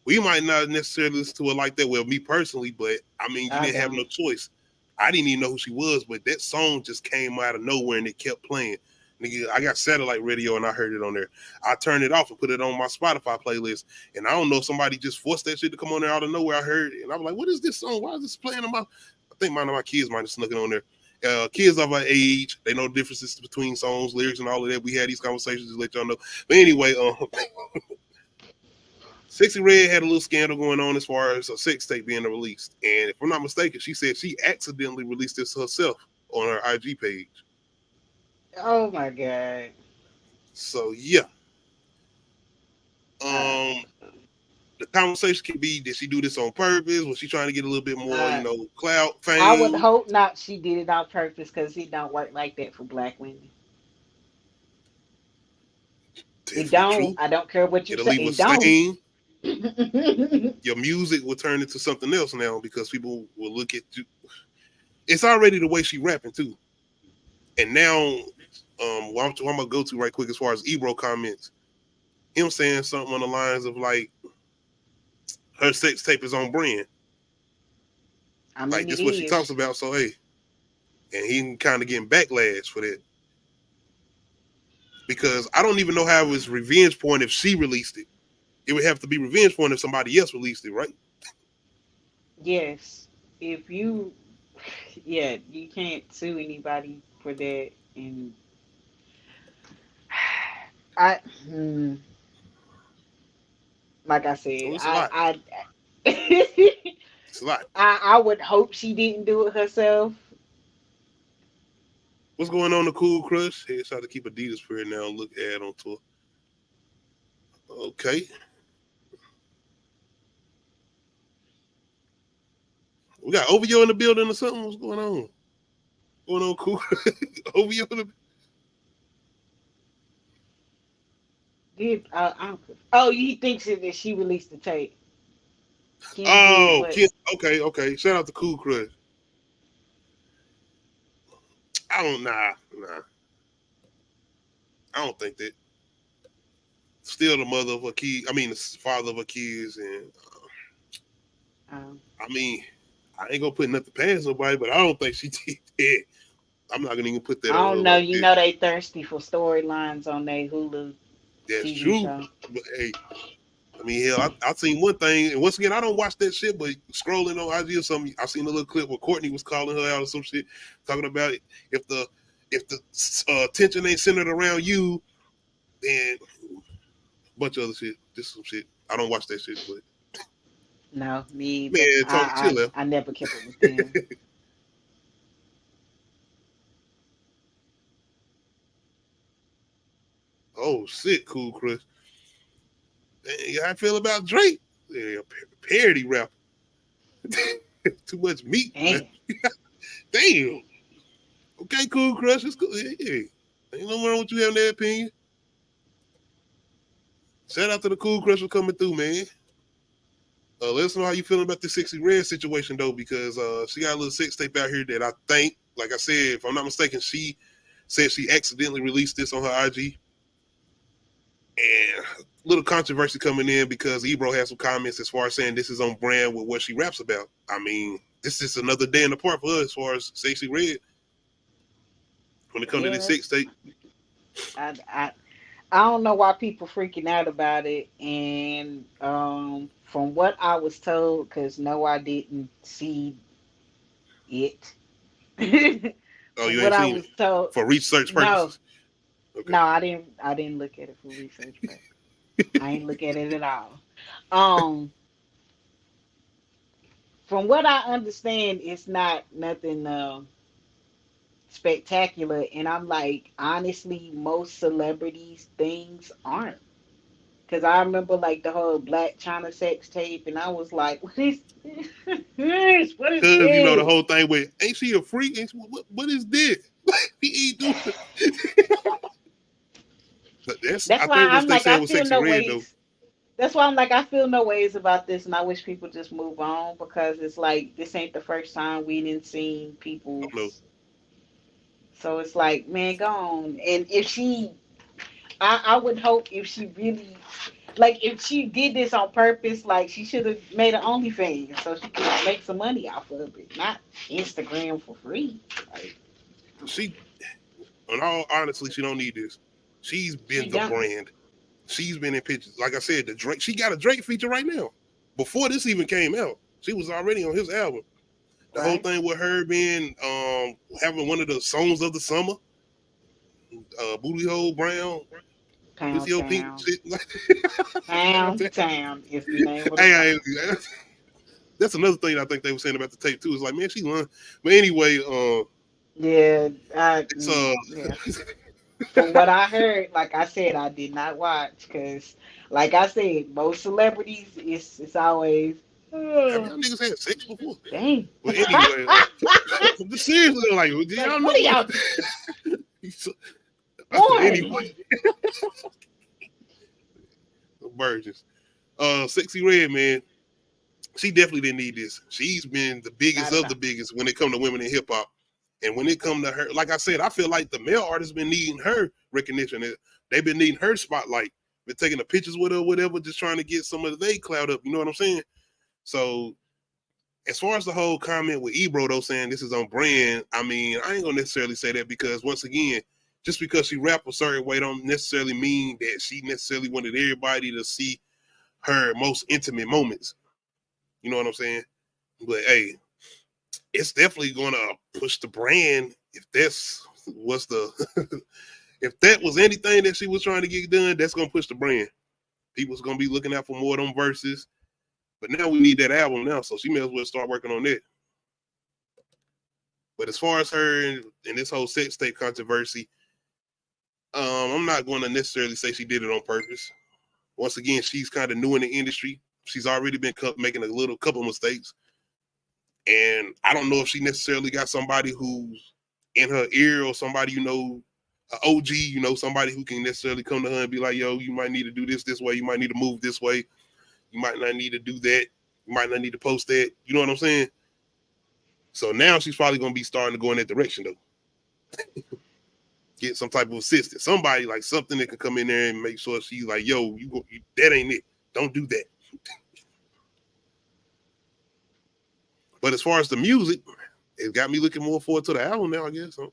We might not necessarily listen to her like that. Well, me personally, but I mean, you didn't have no choice. I didn't even know who she was, but that song just came out of nowhere and it kept playing. Nigga, I got satellite radio and I heard it on there. I turned it off and put it on my Spotify playlist. And I don't know, somebody just forced that shit to come on there out of nowhere. I heard it. And I was like, what is this song? Why is this playing on my... I think one of my kids might have snuck it on there. Kids of our age, they know the differences between songs, lyrics, and all of that. We had these conversations to let y'all know. But anyway, Sexy Red had a little scandal going on as far as a sex tape being released. And if I'm not mistaken, she said she accidentally released this herself on her IG page. Oh my God. So yeah. The conversation can be, did she do this on purpose? Was she trying to get a little bit more, clout, fame? I would hope not. She did it on purpose because it don't work like that for black women. It don't. True. I don't care what you say. It don't. Your music will turn into something else now because people will look at you. It's already the way she rapping too. And now, what I'm gonna go to right quick as far as EBRO comments, him saying something on the lines of like, her sex tape is on brand. I mean, like this is what she talks about. So hey, and he kind of getting backlash for that because I don't even know how it was revenge porn if she released it. It would have to be revenge porn if somebody else released it, right? Yes. If you, yeah, you can't sue anybody for that. And like I said, it's a lot. It's a lot. I would hope she didn't do it herself. What's going on, the Cool Crush? Hey, try to keep Adidas for it now. Look ad on tour. Okay. We got OVO in the building or something. What's going on? What's going on, Cool? OVO in the... He thinks that she released the tape. Okay. Shout out to Cool Crush. I don't think that. Still the mother of her kids. I mean, the father of her kids, and I mean, I ain't gonna put nothing past nobody, but I don't think she did that. I'm not gonna even put that. I don't know. You know they thirsty for storylines on their Hulu. That's TV true. show. But hey, I mean, hell, I seen one thing, and once again, I don't watch that shit, but scrolling on IG or something, I seen a little clip where Courtney was calling her out or some shit, talking about it. If the attention ain't centered around you, then a bunch of other shit. Just some shit. I don't watch that shit, but no, me. Man, I never kept it with them. Oh shit, Cool Crush. How I feel about Drake? Yeah, parody rapper. Too much meat. Damn. Okay, Cool Crush. It's cool. Hey, ain't no wrong with you having that opinion. Shout out to the Cool Crush for coming through, man. Let us know how you feeling about this Sexy Red situation, though, because she got a little sex tape out here that I think, like I said, if I'm not mistaken, she said she accidentally released this on her IG. And little controversy coming in because EBRO had some comments as far as saying this is on brand with what she raps about. I mean, this is another day in the park for her as far as Sexy Red when it comes to this Sextape. I don't know why people freaking out about it. And from what I was told, because no, I didn't see it. Oh, From you what ain't I seen it was told, for research no, purposes. Okay. no, I didn't. I didn't look at it for research purposes. I ain't look at it at all. Um, from what I understand, it's not nothing spectacular. And I'm like, honestly, most celebrities things aren't. Cause I remember like the whole Black China sex tape, and I was like, "What is this? What is Because you know the this?" whole thing with ain't she a freak? Ain't she, what is this? He ain't doing. But that's That's I why think what I'm they like, said I was feel Sexy no Red though. ways. That's why I'm like, I feel no ways about this, and I wish people just move on because it's like this ain't the first time we didn't seen I don't know. people's. So it's like, man, go on. And if she, I would hope if she really, like, if she did this on purpose, like, she should have made an OnlyFans so she could make some money off of it, not Instagram for free. Like, She, in all honestly, she don't need this. She's she been the don't. brand. She's been in pictures. Like I said, the Drake. She got a Drake feature right now. Before this even came out, she was already on his album. The whole Right? thing with her being having one of the songs of the summer, Booty Hole Brown, Pound Pussy Hole Pink Town. shit. Pound Town is the name of the Hey, song. that's another thing I think they were saying about the tape too. It's like, man, she won. But anyway, Yeah, it's yeah. From what I heard, like I said, I did not watch because, like I said, most celebrities, it's always, have oh, y'all niggas had sex before? dang. But anyway, seriously, like, do Like, y'all what are know? y'all Anyway, doing? virgins. Sexy Red, man, she definitely didn't need this. She's been the biggest Not at of all. the biggest when it come to women in hip hop. And when it come to her, like I said, I feel like the male artists been needing her recognition. They've been needing her spotlight. Been taking the pictures with her, whatever, just trying to get some of the clout up. You know what I'm saying? So as far as the whole comment with Ebro though saying this is on brand, I mean, I ain't gonna necessarily say that because once again, just because she rap a certain way don't necessarily mean that she necessarily wanted everybody to see her most intimate moments. You know what I'm saying? But hey, it's definitely gonna push the brand if that's what's the if that was anything that she was trying to get done, that's gonna push the brand. People's gonna be looking out for more of them verses. But now we need that album now, so she may as well start working on that. But as far as her and this whole sex tape controversy, I'm not going to necessarily say she did it on purpose. Once again, she's kind of new in the industry. She's already been making a little couple mistakes. And I don't know if she necessarily got somebody who's in her ear or somebody, an OG, somebody who can necessarily come to her and be like, yo, you might need to do this way. You might need to move this way. You might not need to do that. You might not need to post that. You know what I'm saying? So now she's probably going to be starting to go in that direction, though. Get some type of assistant. Somebody like something that can come in there and make sure she's like, yo, that ain't it. Don't do that. But as far as the music, it got me looking more forward to the album now, I guess. Let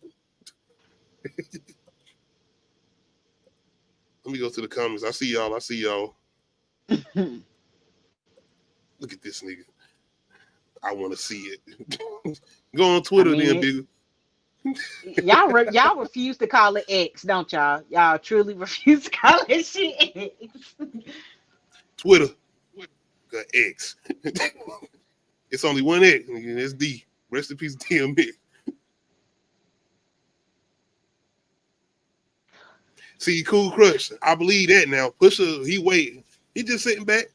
me go to the comments. I see y'all. Look at this nigga. I want to see it. Go on I Twitter mean, then, bigger. y'all refuse to call it X, don't y'all? Y'all truly refuse to call it shit X. Twitter. Got X. It's only one X. And it's D. Rest in peace, DMX. See, Cool Crush. I believe that now. Pusha, he waiting. He just sitting back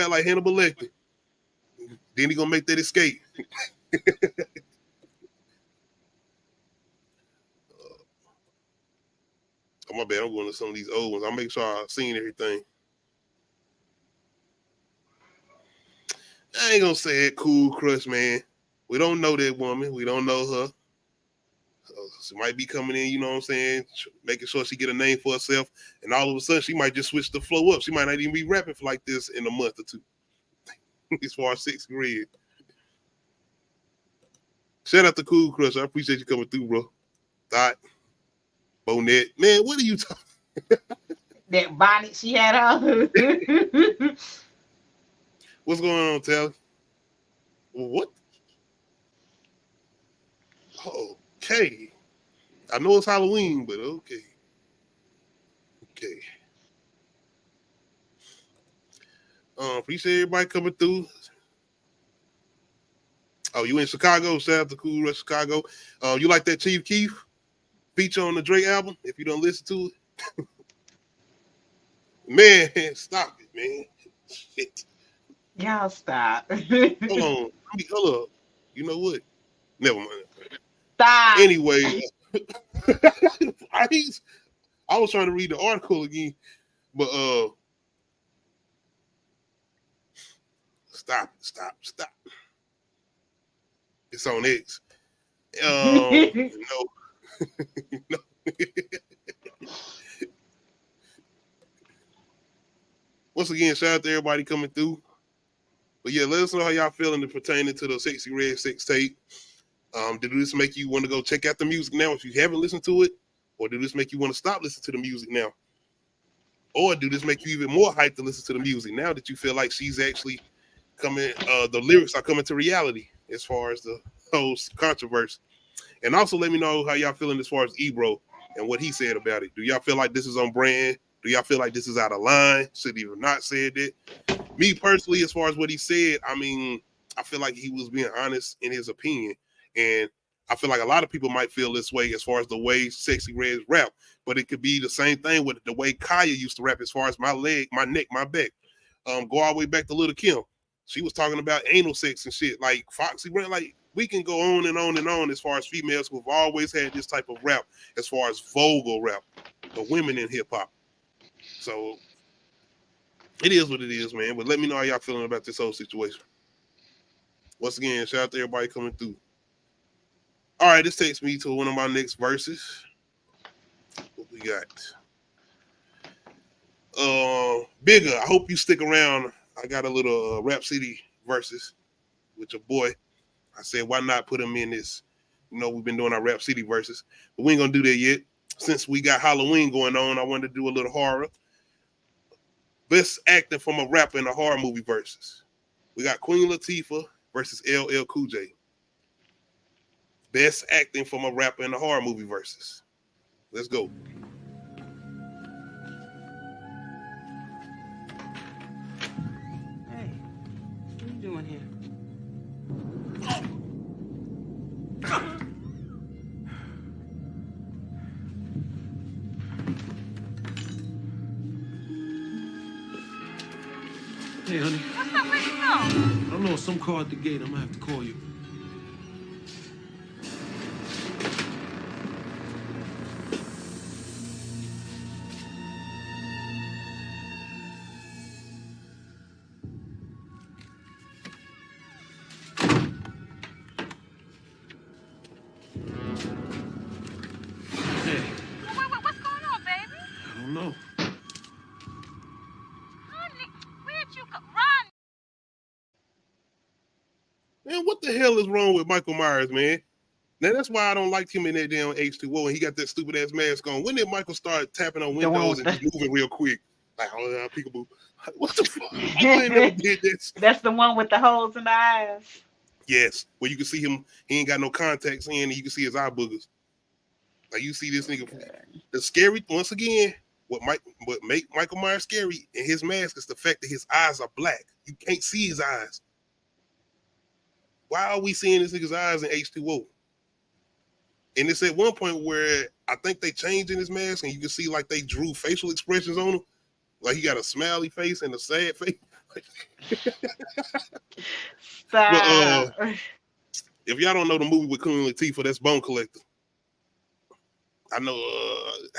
like Hannibal Lecter. Then he gonna make that escape. Oh, my bad. I'm going to some of these old ones. I'll make sure I've seen everything. I ain't gonna say it, Cool Crush, man. We don't know that woman. We don't know her. She might be coming in, you know what I'm saying, making sure she get a name for herself, and all of a sudden she might just switch the flow up. She might not even be rapping for like this in a month or two. As far as 6th grade. Shout out to Cool Crush. I appreciate you coming through, bro. Dot. Bonnet. Man, what are you talking? That bonnet she had on. What's going on, Tally? What? Okay. I know it's Halloween, but okay. Okay. Appreciate everybody coming through. Oh, you in Chicago? Shout out to Cool Rush Chicago. You like that Chief Keef feature on the Drake album? If you don't listen to it, man, stop it, man. Shit. Y'all stop. Hold on. Hold up. You know what? Never mind. Stop. Anyway, I was trying to read the article again, but stop. It's on X. No. No. Once again, shout out to everybody coming through. But yeah, let us know how y'all feeling pertaining to the Sexy Red Sextape. Did this make you want to go check out the music now if you haven't listened to it? Or did this make you want to stop listening to the music now? Or do this make you even more hyped to listen to the music now that you feel like she's actually coming, the lyrics are coming to reality as far as the whole controversy? And also let me know how y'all feeling as far as EBRO and what he said about it. Do y'all feel like this is on brand? Do y'all feel like this is out of line? Should he have not said it? Me personally, as far as what he said, I mean, I feel like he was being honest in his opinion. And I feel like a lot of people might feel this way as far as the way Sexy Red rap, but it could be the same thing with the way Kanye used to rap as far as my leg, my neck, my back. Go all the way back to Lil' Kim. She was talking about anal sex and shit. Like Foxy Brand, like we can go on and on and on as far as females who've always had this type of rap as far as vulgar rap, the women in hip hop. So it is what it is, man. But let me know how y'all feeling about this whole situation. Once again, shout out to everybody coming through. All right, this takes me to one of my next verses. What we got? Bigger, I hope you stick around. I got a little Rap City verses with your boy. I said, why not put him in this? You know, we've been doing our Rap City verses, but we ain't gonna do that yet. Since we got Halloween going on, I wanted to do a little horror. Best acting from a rapper in a horror movie versus. We got Queen Latifah versus LL Cool J. Best acting from a rapper in a horror movie versus. Let's go. Hey, what are you doing here? Hey, honey. What's up? Where you go? I don't know, some car at the gate. I'm gonna have to call you. Hey, What's going on, baby? I don't know. Honey, where'd you go? Run! Man, what the hell is wrong with Michael Myers, man? Now, that's why I don't like him in that damn H2O, and he got that stupid-ass mask on. When did Michael start tapping on windows and just moving real quick? Like, oh, yeah, peekaboo. What the fuck? I ain't never did this. That's the one with the holes in the eyes. Yes, where you can see him, he ain't got no contacts in, and you can see his eye boogers. Like, you see this nigga. The scary, once again, what make Michael Myers scary in his mask is the fact that his eyes are black. You can't see his eyes. Why are we seeing this nigga's eyes in H2O? And it's at one point where I think they changed in his mask and you can see like they drew facial expressions on him. Like he got a smiley face and a sad face. Stop. But, if y'all don't know the movie with Queen Latifah, that's Bone Collector. I know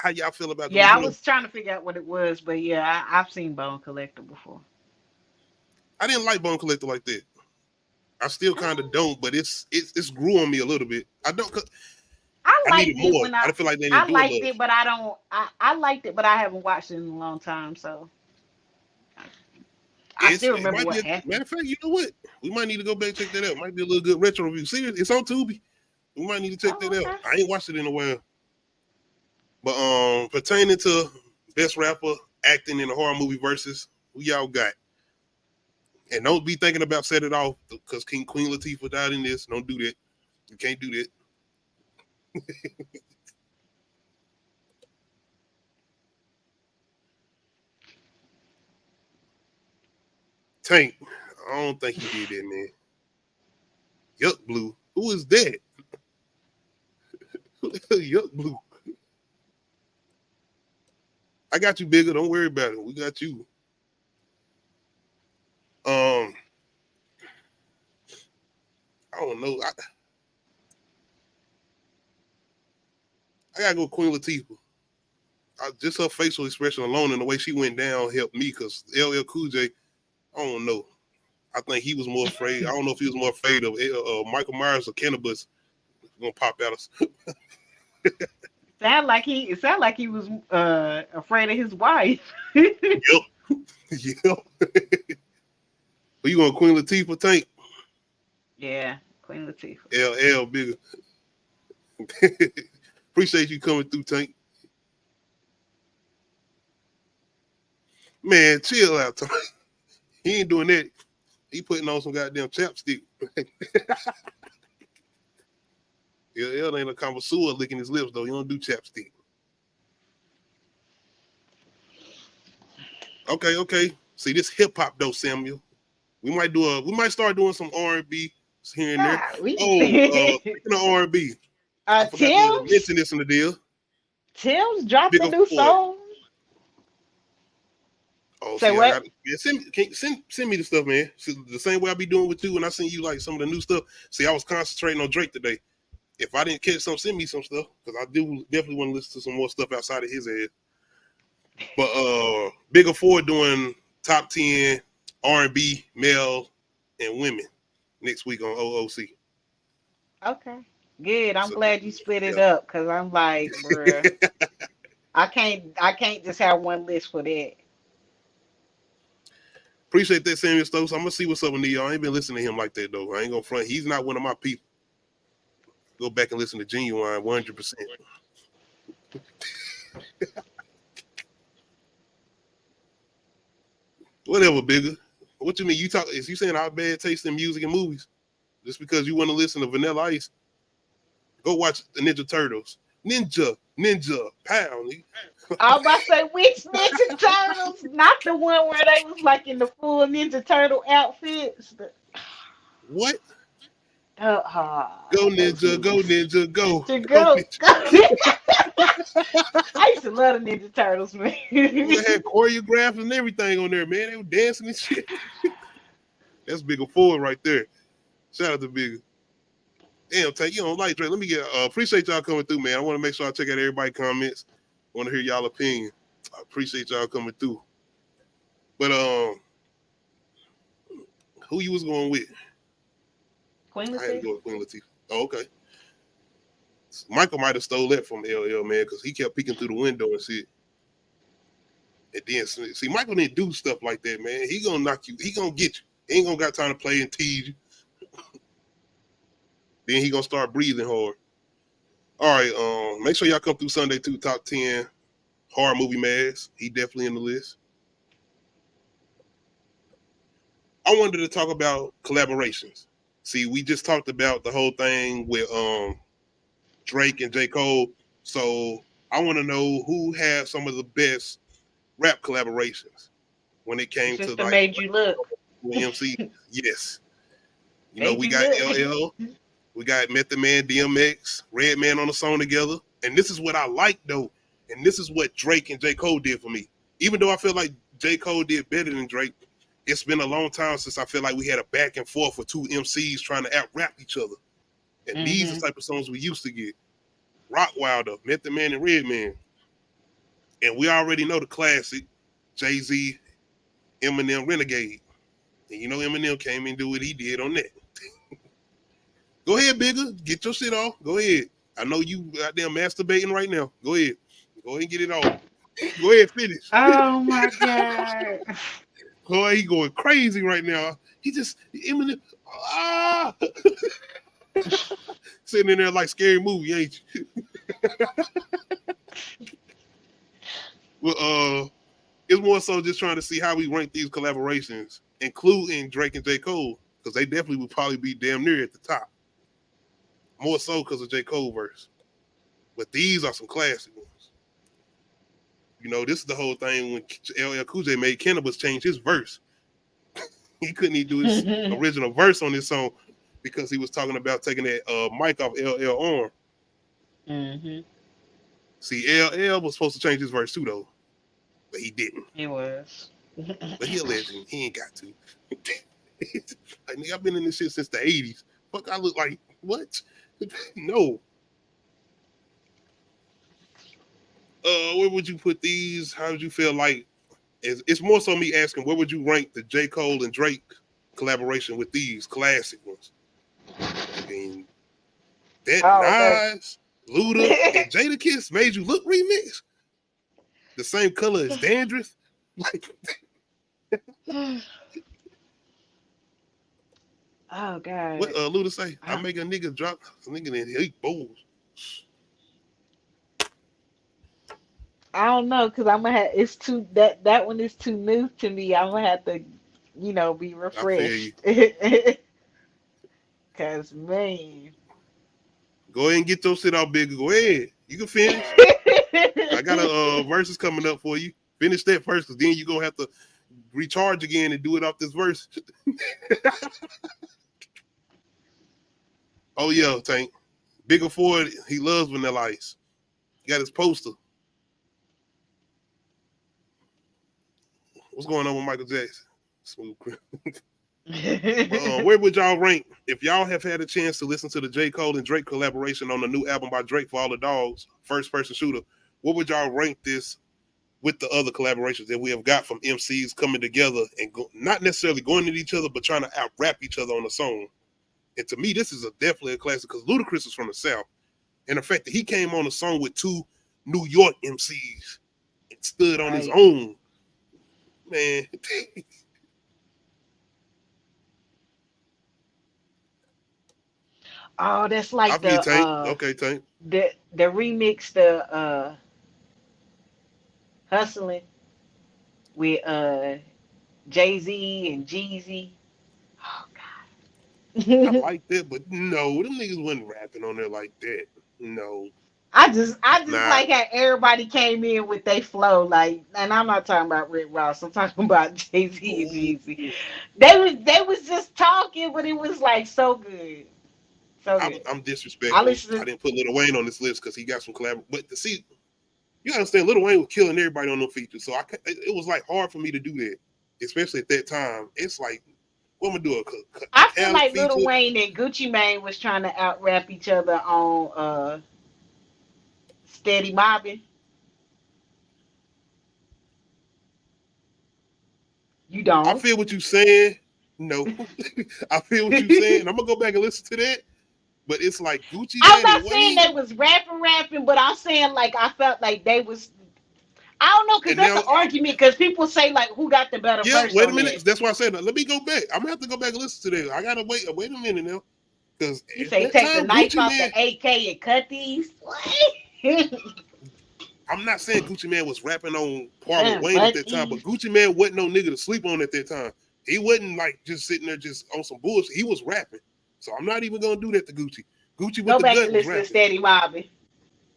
how y'all feel about Yeah, I movie? was trying to figure out what it was, but yeah, I've seen Bone Collector before. I didn't like Bone Collector like that. I still kind of don't, but it's grew on me a little bit. I I I needed liked it more. when I didn't feel like they didn't do liked enough. it, but I don't. I liked it, but I haven't watched it in a long time, so I still It remember might what be a matter happened. of fact. You know what? We might need to go back and check that out. Might be a little good retro review. See, it's on Tubi. We might need to check Oh, that out. okay. I ain't watched it in a while. But pertaining to best rapper acting in a horror movie versus who y'all got. And don't be thinking about set it off because Queen Latifah died in this. Don't do that. You can't do that. Tank, I don't think he did that, man. Yuck Blue. Who is that? Who the hell Yuck Blue? I got you, bigger. Don't worry about it. We got you. I don't know. I gotta go with Queen Latifah. Just her facial expression alone and the way she went down helped me because LL Cool J, I don't know. I think he was more afraid. I don't know if he was more afraid of Michael Myers or cannabis gonna pop at us. It sounded like he was afraid of his wife. Yep. Yep. Who you going, Queen Latifah, Tank? Yeah, Queen Latifah. LL bigger. Appreciate you coming through, Tank. Man, chill out, Tank. He ain't doing that. He putting on some goddamn chapstick. LL ain't a connoisseur licking his lips though. He don't do chapstick. Okay. See this hip hop though, Samuel. We might start doing some R&B here and there. Speaking of R&B, I forgot to mention this in the deal. Tim's dropped Big a new Ford. song. Oh, Say see, what? Send me the stuff, man. The same way I be doing with you when I send you like some of the new stuff. See, I was concentrating on Drake today. If I didn't catch some, send me some stuff because I do definitely want to listen to some more stuff outside of his head. But Big Ford doing top 10 R&B male and women next week on OOC. Okay, good. I'm So, glad you split it yeah. up because I'm like, bruh, I can't just have one list for that. Appreciate that, Samuel Stokes. I'm gonna see what's up with Neo. I ain't been listening to him like that though. I ain't gonna front. He's not one of my people. Go back and listen to Genuine 100%. Whatever, bigger. What you mean? Is you saying our bad taste in music and movies? Just because you want to listen to Vanilla Ice? Go watch the Ninja Turtles. Ninja, pow. I was about to say which Ninja Turtles, not the one where they was like in the full Ninja Turtle outfits. What? Go Ninja, go Ninja, go. To Go go. Ninja. I used to love the Ninja Turtles, man. They had choreographed and everything on there, man. They were dancing and shit. That's Bigger Ford right there. Shout out to Bigger. Damn, Tank, you don't like Drake. Let me get appreciate y'all coming through, man. I want to make sure I check out everybody's comments. I want to hear y'all opinion. I appreciate y'all coming through. But who you was going with? Queen I had to Latifah. go with Queen Latifah. Oh, okay. Michael might have stole that from LL, man, because he kept peeking through the window and shit. And then see, Michael didn't do stuff like that, man. He gonna knock you. He gonna get you. He ain't gonna got time to play and tease you. Then he gonna start breathing hard. All right, make sure y'all come through Sunday too. Top 10 horror movie mads. He definitely in the list. I wanted to talk about collaborations. See, we just talked about the whole thing with Drake and J. Cole. So I want to know who had some of the best rap collaborations when it came to Sister like made you look. MC. Yes. You know, Made we you got look. LL, we got Method Man, DMX, Redman on the song together. And this is what I like though. And this is what Drake and J. Cole did for me. Even though I feel like J. Cole did better than Drake, it's been a long time since I feel like we had a back and forth with two MCs trying to out-rap each other. And these are the type of songs we used to get. Rockwilder, Method Man, and Redman. And we already know the classic, Jay-Z, Eminem, Renegade. And you know Eminem came in and do what he did on that. Go ahead, Bigger. Get your shit off. Go ahead. I know you out there masturbating right now. Go ahead. Go ahead and get it off. Go ahead, finish. Oh my god. Boy, he going crazy right now. He just Eminem. Ah, sitting in there like scary movie, ain't you? Well, it's more so just trying to see how we rank these collaborations, including Drake and J. Cole, because they definitely would probably be damn near at the top. More so because of J. Cole verse. But these are some classic ones. You know, this is the whole thing when LL Cool J made Cannabis change his verse. He couldn't even do his original verse on this song because he was talking about taking that mic off LL arm. Mm-hmm. See, LL was supposed to change his verse too, though. But he didn't. He was. But he a legend. He ain't got to. Like, nigga, I've been in this shit since the 80s. Fuck, I look like, what? No. Where would you put these? How would you feel like? It's more so me asking, where would you rank the J. Cole and Drake collaboration with these classic ones? I mean, that Nas, Luda, and Jadakiss made you look remix. The same color as dandruff. Like, oh god. what Luda say? I make a nigga drop a nigga in here, he bowls. I don't know, because I'm gonna have it's too that one is too new to me. I'm gonna have to, be refreshed. Cause man. Go ahead and get your shit out, bigger. Go ahead. You can finish. I got a verses coming up for you. Finish that first, because then you're gonna have to recharge again and do it off this verse. Oh yeah, Tank. Bigger Ford, he loves Vanilla Ice. He got his poster. What's going on with Michael Jackson? Smooth. Where would y'all rank if y'all have had a chance to listen to the J. Cole and Drake collaboration on the new album by Drake, For All the Dogs, First Person Shooter? What would y'all rank this with the other collaborations that we have got from MCs coming together and not necessarily going at each other, but trying to out-rap each other on a song? And to me, this is definitely a classic because Ludacris is from the South. And the fact that he came on a song with two New York MCs and stood on his own, man. Oh, that's like Tank. Okay, Tank. The remix, the Hustling with Jay-Z and Jeezy. Oh God. I like that, but no, them niggas wasn't rapping on there like that. No. I just like how everybody came in with their flow, like, and I'm not talking about Rick Ross. I'm talking about Jay-Z and Jeezy. They was just talking, but it was like so good. So good. I'm disrespectful. I didn't put Lil Wayne on this list because he got some collab. But to see, you understand, Lil Wayne was killing everybody on them features, so it was like hard for me to do that, especially at that time. It's like, what am I gonna do? I feel like Lil Wayne and Gucci Mane was trying to out rap each other on Steady Mobbing. You don't? I feel what you're saying. No, I feel what you're saying. I'm gonna go back and listen to that. But it's like Gucci. I'm not saying they was rapping, but I'm saying like I felt like they was. I don't know, because that's an argument. Because people say like, who got the better verse? Yeah, wait a minute. That's why I said that. Let me go back. I'm gonna have to go back and listen to that. I gotta wait. Wait a minute now, because you say take the knife off the AK and cut these. I'm not saying Gucci Mane was rapping on par with Wayne at that time, but Gucci Mane wasn't no nigga to sleep on at that time. He wasn't like just sitting there just on some bullshit. He was rapping. So I'm not even gonna do that to Gucci. Gucci with the gut was rapping. Steady Mobbing.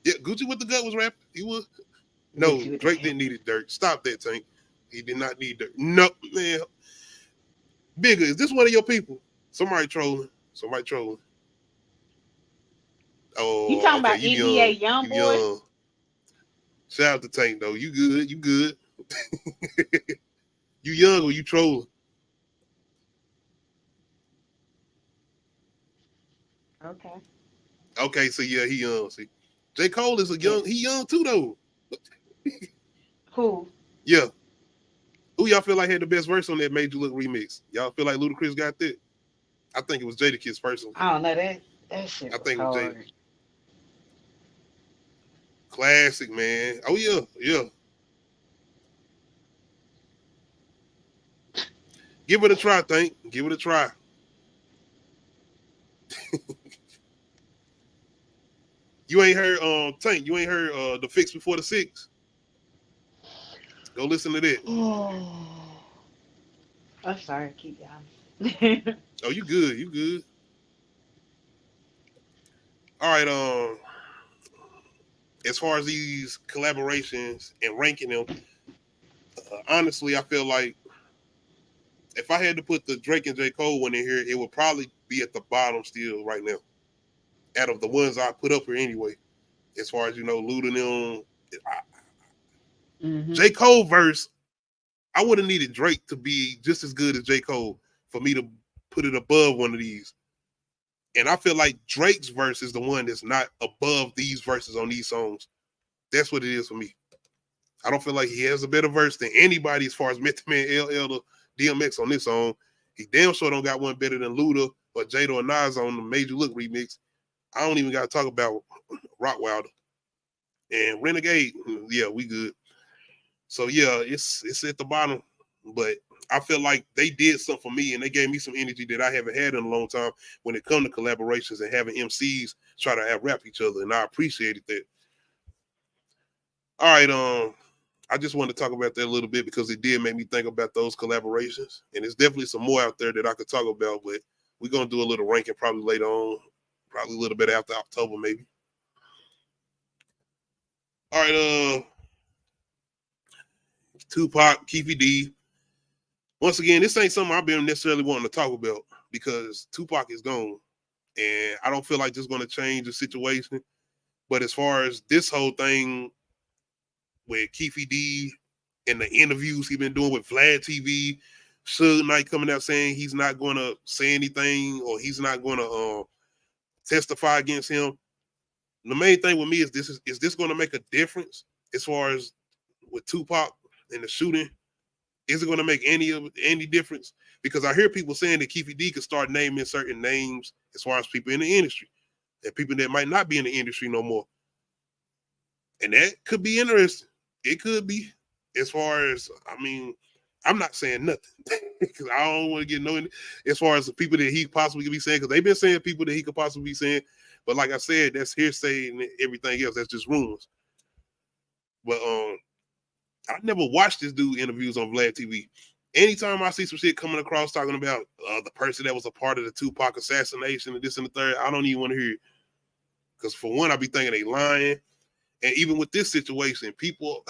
Yeah, Gucci with the gut was rapping. He was. No, Drake didn't need it dirt. Stop that, Tank. He did not need dirt. No, man. Bigger, is this one of your people? Somebody trolling. Oh, you talking about NBA Youngboy? Shout out to Tank though. You good. You young or you trolling? Okay, so yeah, he young. See, J. Cole is he young too though. Who? Yeah. Who y'all feel like had the best verse on that Made You Look remix? Y'all feel like Ludacris got that? I think it was Jadakiss personally. I don't know that shit. I think it was Jada. Classic, man. Oh yeah, yeah. Give it a try, Tank. Give it a try. You ain't heard Tank, you ain't heard The Fix Before the Six. Go listen to that. I'm sorry, keep going. Oh, you good, you good. All right, as far as these collaborations and ranking them, honestly, I feel like if I had to put the Drake and J. Cole one in here, it would probably be at the bottom still right now. Out of the ones I put up here anyway. As far as, Luda and them. J. Cole verse, I would have needed Drake to be just as good as J. Cole for me to put it above one of these. And I feel like Drake's verse is the one that's not above these verses on these songs. That's what it is for me. I don't feel like he has a better verse than anybody as far as Method Man, LL, or DMX on this song. He damn sure don't got one better than Luda or Jada or Nas on the Made You Look remix. I don't even got to talk about Rockwilder. And Renegade, yeah, we good. So, yeah, it's at the bottom. But I feel like they did something for me, and they gave me some energy that I haven't had in a long time when it comes to collaborations and having MCs try to out-rap each other, and I appreciated that. All right, I just wanted to talk about that a little bit because it did make me think about those collaborations, and there's definitely some more out there that I could talk about, but we're going to do a little ranking probably later on, probably a little bit after October maybe. All right, Tupac, Keefy D. Once again, this ain't something I've been necessarily wanting to talk about because Tupac is gone, and I don't feel like this is going to change the situation. But as far as this whole thing with Keefy D and the interviews he's been doing with Vlad TV, Suge Knight coming out saying he's not going to say anything or he's not going to testify against him. The main thing with me is this going to make a difference as far as with Tupac and the shooting? Is it going to make any difference? Because I hear people saying that Keefy D could start naming certain names as far as people in the industry and people that might not be in the industry no more. And that could be interesting. It could be. As far as, I'm not saying nothing because I don't want to get no, as far as the people that he possibly could be saying, because they've been saying people that he could possibly be saying. But like I said, that's hearsay and everything else. That's just rumors. But I never watched this dude interviews on Vlad TV. Anytime I see some shit coming across talking about the person that was a part of the Tupac assassination and this and the third, I don't even want to hear it. Because for one, I be thinking they lying. And even with this situation, people,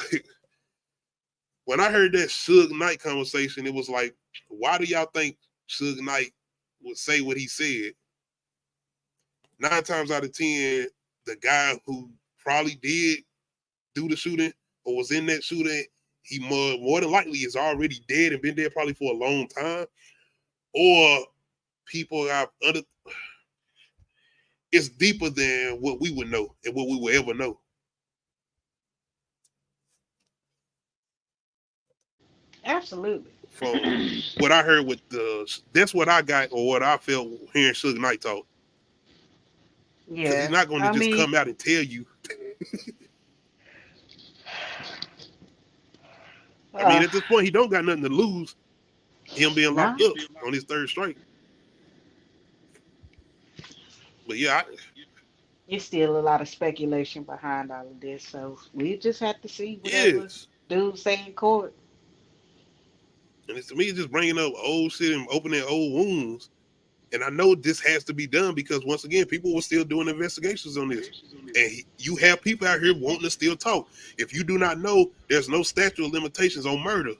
when I heard that Suge Knight conversation, it was like, why do y'all think Suge Knight would say what he said? 9 times out of 10, the guy who probably did do the shooting or was in that shooting, he more than likely is already dead and been dead probably for a long time. Or people have it's deeper than what we would know and what we will ever know. Absolutely. From what I heard that's what I got or what I felt hearing Suge Knight talk. Yeah. Because he's not going to just come out and tell you. At this point, he don't got nothing to lose. Him being locked up on his 3rd strike. But yeah, it's still a lot of speculation behind all of this, so we just have to see whatever dude say in court. And to me, it's just bringing up old shit and opening old wounds. And I know this has to be done because once again, people were still doing investigations on this. And you have people out here wanting to still talk. If you do not know, there's no statute of limitations on murder.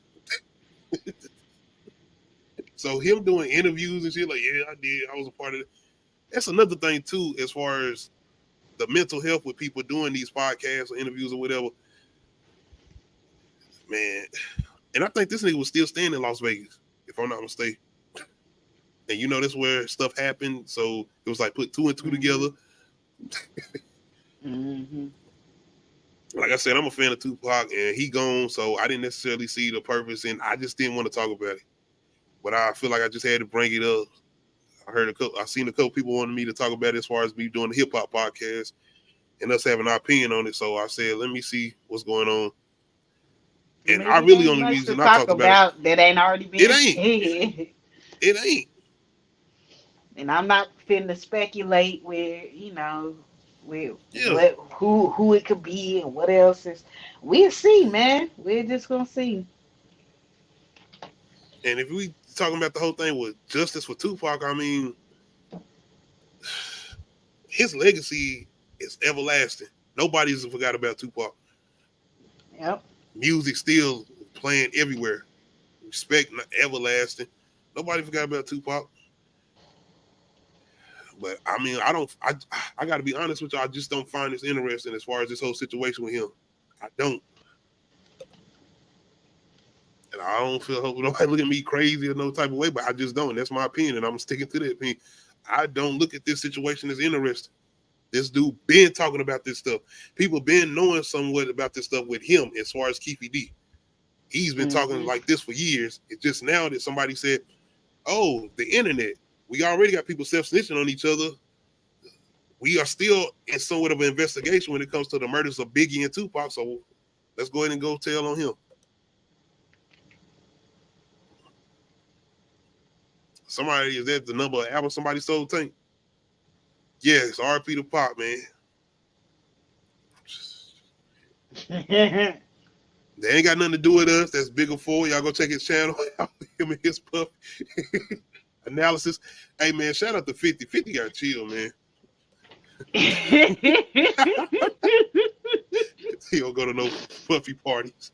So him doing interviews and shit like, yeah, I did. I was a part of it. That's another thing too, as far as the mental health with people doing these podcasts or interviews or whatever. Man. And I think this nigga was still staying in Las Vegas, if I'm not mistaken. And that's where stuff happened. So it was like put 2 and 2 together. Like I said, I'm a fan of Tupac and he gone. So I didn't necessarily see the purpose and I just didn't want to talk about it. But I feel like I just had to bring it up. I seen a couple people wanting me to talk about it as far as me doing the hip hop podcast. and us having our opinion on it. So I said, let me see what's going on. And Maybe I really ain't only much reason to I talk talked about that ain't already been it ain't. said. It ain't. And I'm not finna speculate with, with Yeah. who it could be and what else is. We'll see, man. We're just gonna see. And if we talking about the whole thing with justice for Tupac, I mean, his legacy is everlasting. Nobody's forgot about Tupac. Yep. Music still playing everywhere. Respect, everlasting. Nobody forgot about Tupac. But I mean, I got to be honest with you. I just don't find this interesting as far as this whole situation with him. I don't. And I don't feel hope nobody look at me crazy or no type of way, but I just don't. That's my opinion, and I'm sticking to that opinion. I don't look at this situation as interesting. This dude been talking about this stuff. People been knowing somewhat about this stuff with him as far as Keefy D. He's been talking like this for years. It's just now that somebody said, oh, the internet. We already got people self-snitching on each other. We are still in somewhat of an investigation when it comes to the murders of Biggie and Tupac. So let's go ahead and go tell on him. Somebody, is that the number of albums somebody sold, Tank? Yes, RP to Pop, man. They ain't got nothing to do with us. That's Bigger 4. Y'all go check his channel. Him and his puff analysis. Hey, man, shout out to 50. 50 got chill, man. He don't go to no puffy parties.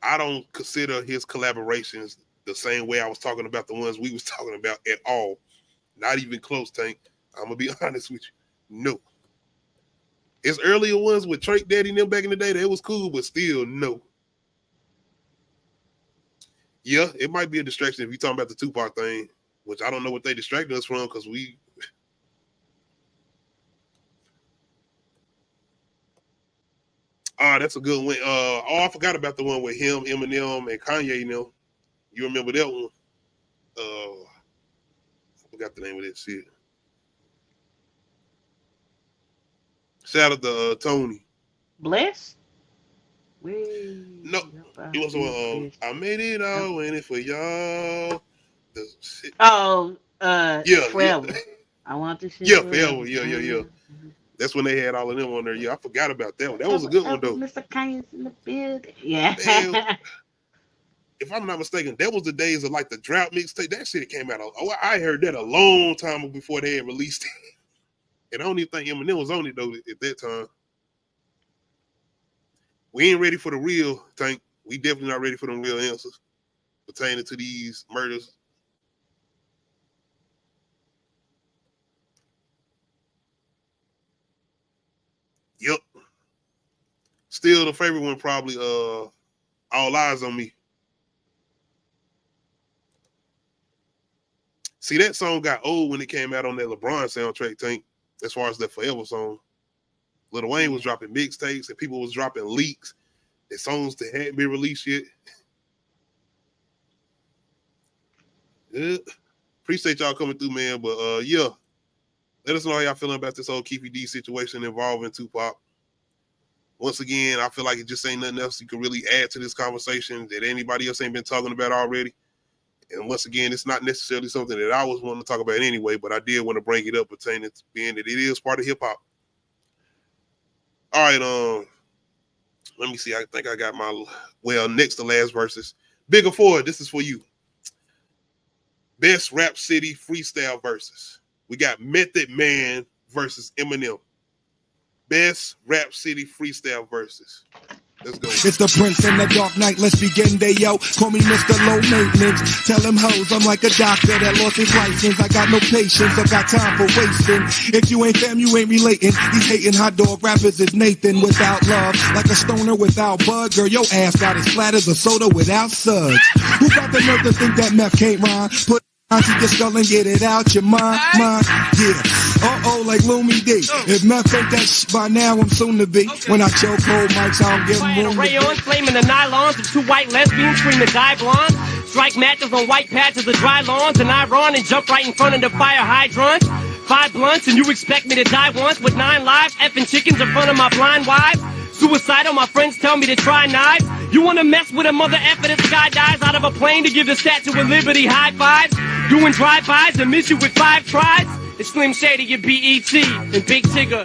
I don't consider his collaborations the same way I was talking about the ones we was talking about at all. Not even close, Tank. I'm gonna be honest with you. No. His earlier ones with Trake Daddy and them back in the day, that was cool, but still no. Yeah, it might be a distraction if you're talking about the Tupac thing, which I don't know what they distracted us from because we. That's a good one. I forgot about the one with him, Eminem, and Kanye. You remember that one? I forgot the name of that shit. Shout out to Tony. Bless? No, it was I made it all in it for y'all. Forever. I want this shit. Yeah, forever. Yeah. That's when they had all of them on there. Yeah, I forgot about that one. That was a good one though. Mr. Kanye's in the building. Yeah. Damn. If I'm not mistaken, that was the days of like the drought mixtape. That shit came out. I heard that a long time before they had released it. And I don't even think Eminem was on it though at that time. We ain't ready for the real, Tank. We definitely not ready for them real answers pertaining to these murders. Yep. Still the favorite one probably All Eyes on Me. See, that song got old when it came out on that LeBron soundtrack, Tank, as far as that Forever song. Lil Wayne was dropping mixtapes and people was dropping leaks. The songs that hadn't been released yet. Yeah. Appreciate y'all coming through, man. But yeah. Let us know how y'all feeling about this whole Keefy D situation involving Tupac. Once again, I feel like it just ain't nothing else you can really add to this conversation that anybody else ain't been talking about already. And once again, it's not necessarily something that I was wanting to talk about anyway, but I did want to bring it up pertaining to being that it is part of hip hop. All right, let me see. I think I got my next to last verses. Bigger 4, this is for you. Best Rap City freestyle verses. We got Method Man versus Eminem. Best Rap City freestyle verses. Let's go. It's the Prince and the Dark Knight. Let's begin, they yo. Call me Mr. Low Maintenance. Tell them hoes I'm like a doctor that lost his license. I got no patience, I got time for wasting. If you ain't fam, you ain't relating. These hating hot dog rappers is Nathan without love. Like a stoner without bud. Girl, your ass got as flat as a soda without suds. Who got the nerve to think that meth can't rhyme? Put onto your skull and get it out your mind, yeah. Like Loomy D. If meth ain't that shit by now, I'm soon to be. When I choke hold mics, I don't give them room. Rayons, flaming the nylons, the two white lesbians screaming die blonde. strike matches on white patches of dry lawns, and I run and jump right in front of the fire hydrant. 5 blunts and you expect me to die once with 9 lives, effing chickens in front of my blind wife. Suicidal, my friends tell me to try knives. You wanna mess with a mother effer that skydives out of a plane to give the Statue of Liberty high fives? Doing drive-bys and miss you with 5 tries? It's Slim Shady and B.E.T. and Big Tigger.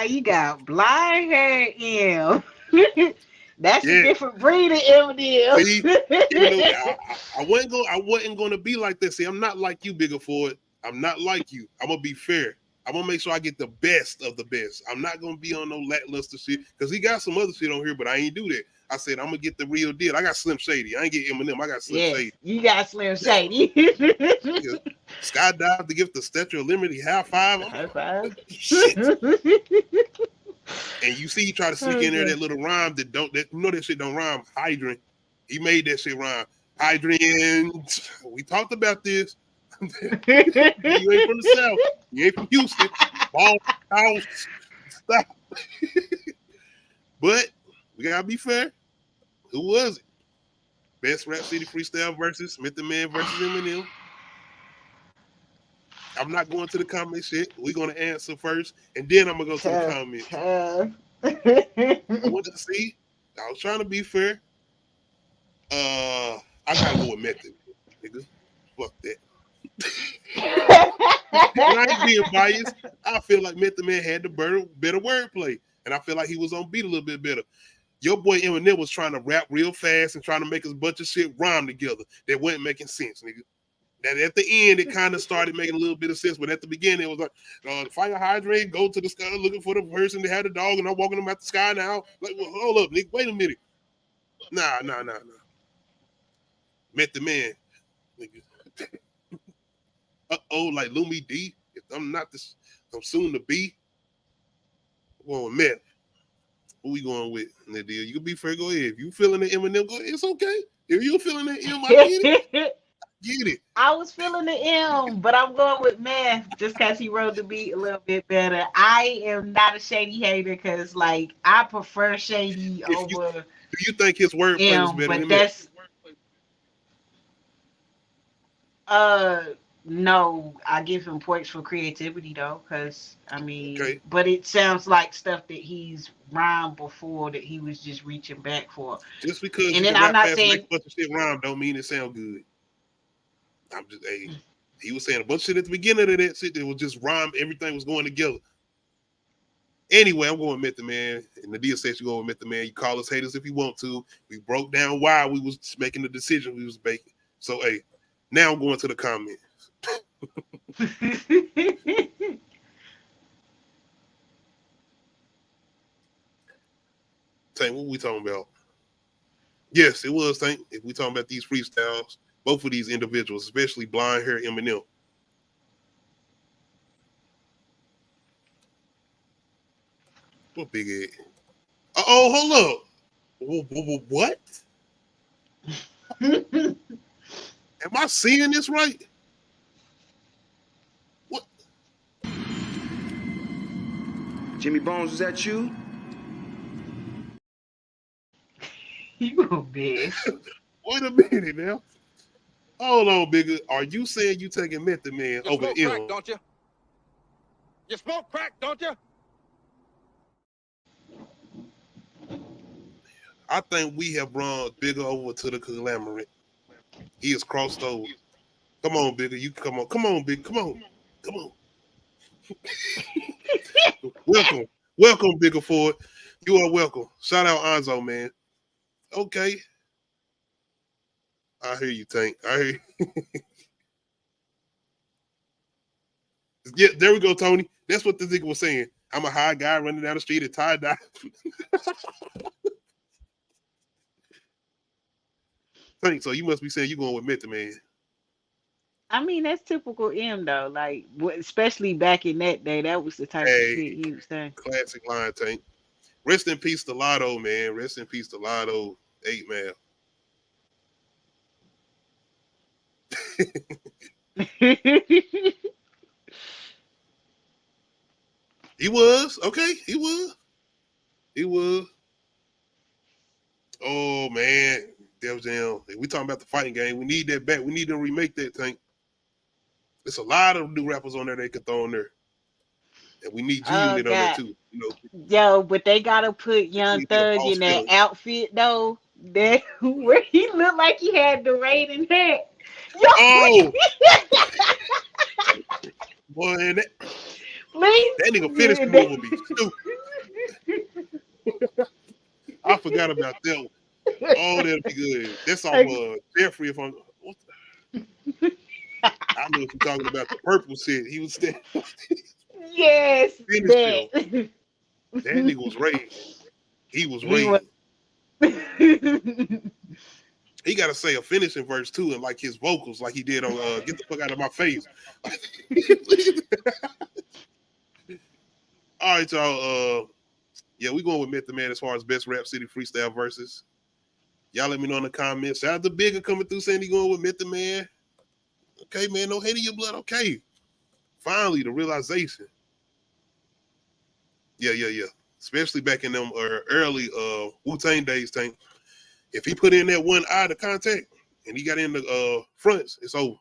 You got blind hair, M. That's a different breed of Eminem. See, I wasn't gonna be like this. See, I'm not like you, Bigger Ford. I'm not like you. I'm gonna be fair. I'm gonna make sure I get the best of the best. I'm not gonna be on no lackluster shit because he got some other shit on here, but I ain't do that. I said I'm gonna get the real deal. I got Slim Shady. I ain't get Eminem. I got Slim Shady. You got Slim Shady. Skydive to give the Statue of Liberty high five. High five. Shit. And you see, he try to sneak in there that little rhyme that that shit don't rhyme. Hydrant. He made that shit rhyme. Hydrant. We talked about this. You ain't from the South. You ain't from Houston. Ball house. Stop. But we gotta be fair. Who was it? Best Rap City Freestyle versus Method Man versus Eminem. I'm not going to the comment shit. We're gonna answer first, and then I'm gonna go to the comments. I want to see. I was trying to be fair. I gotta go with Method, nigga. Fuck that. I ain't being biased. I feel like Method Man had the better wordplay, and I feel like he was on beat a little bit better. Your boy Eminem was trying to rap real fast and trying to make a bunch of shit rhyme together that wasn't making sense, nigga. That at the end it kind of started making a little bit of sense, but at the beginning it was like the fire hydrant, go to the sky looking for the person that had the dog, and I'm walking them out the sky now. Like, well, hold up, nigga, wait a minute. Nah. Method Man, nigga. Like Lumi D. If I'm not this, I'm soon to be. I'm going with Meth. Who we going with in the deal? You can be fair, go ahead. If you feeling the Eminem, go ahead. It's okay. If you feeling the M, I get it. Get it. I was feeling the M, but I'm going with Meth just because he wrote the beat a little bit better. I am not a Shady hater because, like, I prefer Shady over. Do you think his wordplay is better but than that's no, I give him points for creativity though, because I mean, but it sounds like stuff that he's rhymed before that he was just reaching back for. Just because and then I'm not saying a bunch of shit rhyme don't mean it sound good. I'm just he was saying a bunch of shit at the beginning of that shit that was just rhyme, everything was going together. Anyway, I'm going with Method Man. And the deal says you go with Method Man. You call us haters if you want to. We broke down why we was making the decision we was making. So now I'm going to the comments. Tank, what we talking about? Yes, it was Tank. If we talking about these freestyles, both of these individuals, especially blonde hair Eminem. What big head? Oh, hold up. What? Am I seeing this right? What? Jimmy Bones, is that you? You a bitch. Wait a minute now. Hold on, Bigger. Are you saying you taking Method Man over M? Crack, don't you? You smoke crack, don't you? I think we have brought Bigger over to the conglomerate. He is crossed over. Come on, Bigger. You come on. Come on, Bigger. Come on. Come on. Welcome, Bigger Ford. You are welcome. Shout out Anzo, man. Okay. I hear you, Tank. I hear you. Yeah, there we go, Tony. That's what the nigga was saying. I'm a high guy running down the street at tie-dye. Tank, so you must be saying you're going with Method Man. I mean, that's typical M though. Like, especially back in that day, that was the type of shit he was saying. Classic line, Tank. Rest in peace to Lotto, man. Rest in peace to Lotto. 8 man. He was. Okay, he was. He was. Oh, man. Def Jam. If we talking about the fighting game, we need that back. We need to remake that, Tank. There's a lot of new rappers on there they could throw on there. And we need G Oh Unit on there God. too. You know, Yo, but they gotta put Young we need a Thug boss in that killer. outfit though. That where he looked like he had the Raiden hat. Yo, Oh, boy, and that please. nigga finish move would be stupid. I forgot about that one. Oh, that'd be good. That's off Jeffrey. If I'm, I know what you're talking about. The purple shit. He was there. Yes, Finish him. that. That nigga was raised. He was He was. raised. He got to say a finishing verse too, and like his vocals, like he did on "Get the Fuck Out of My Face." All right, y'all. Yeah, we going with Method Man as far as best Rap City freestyle verses. Y'all let me know in the comments. Shout out to Bigger coming through saying he going with Method Man. Okay, man, no hate in your blood. Okay, finally the realization. Yeah. Especially back in them early Wu-Tang days, Tank. If he put in that one eye to contact and he got in the fronts, it's over.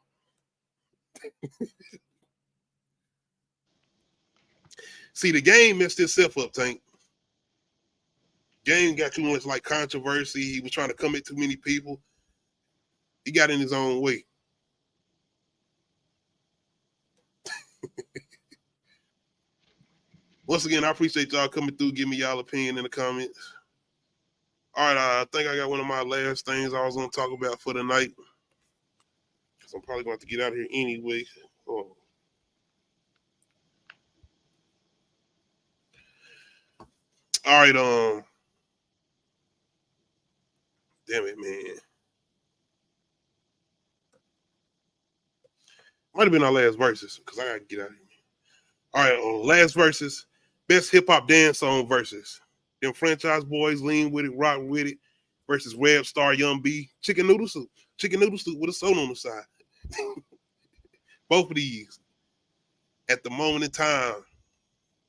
See, the game messed itself up, Tank. Game got too much like controversy. He was trying to come at too many people. He got in his own way. Once again, I appreciate y'all coming through. Give me y'all opinion in the comments. All right, I think I got one of my last things I was going to talk about for the night. Because I'm probably going to have to get out of here anyway. Oh. All right, damn it, man. Might have been our last verses because I got to get out of here. All right, last verses. Best hip-hop dance song verses. Them Franchise Boys, Lean With It, Rock With It versus Red Star, Young B, Chicken Noodle Soup. Chicken Noodle Soup with a soda on the side. Both of these, at the moment in time,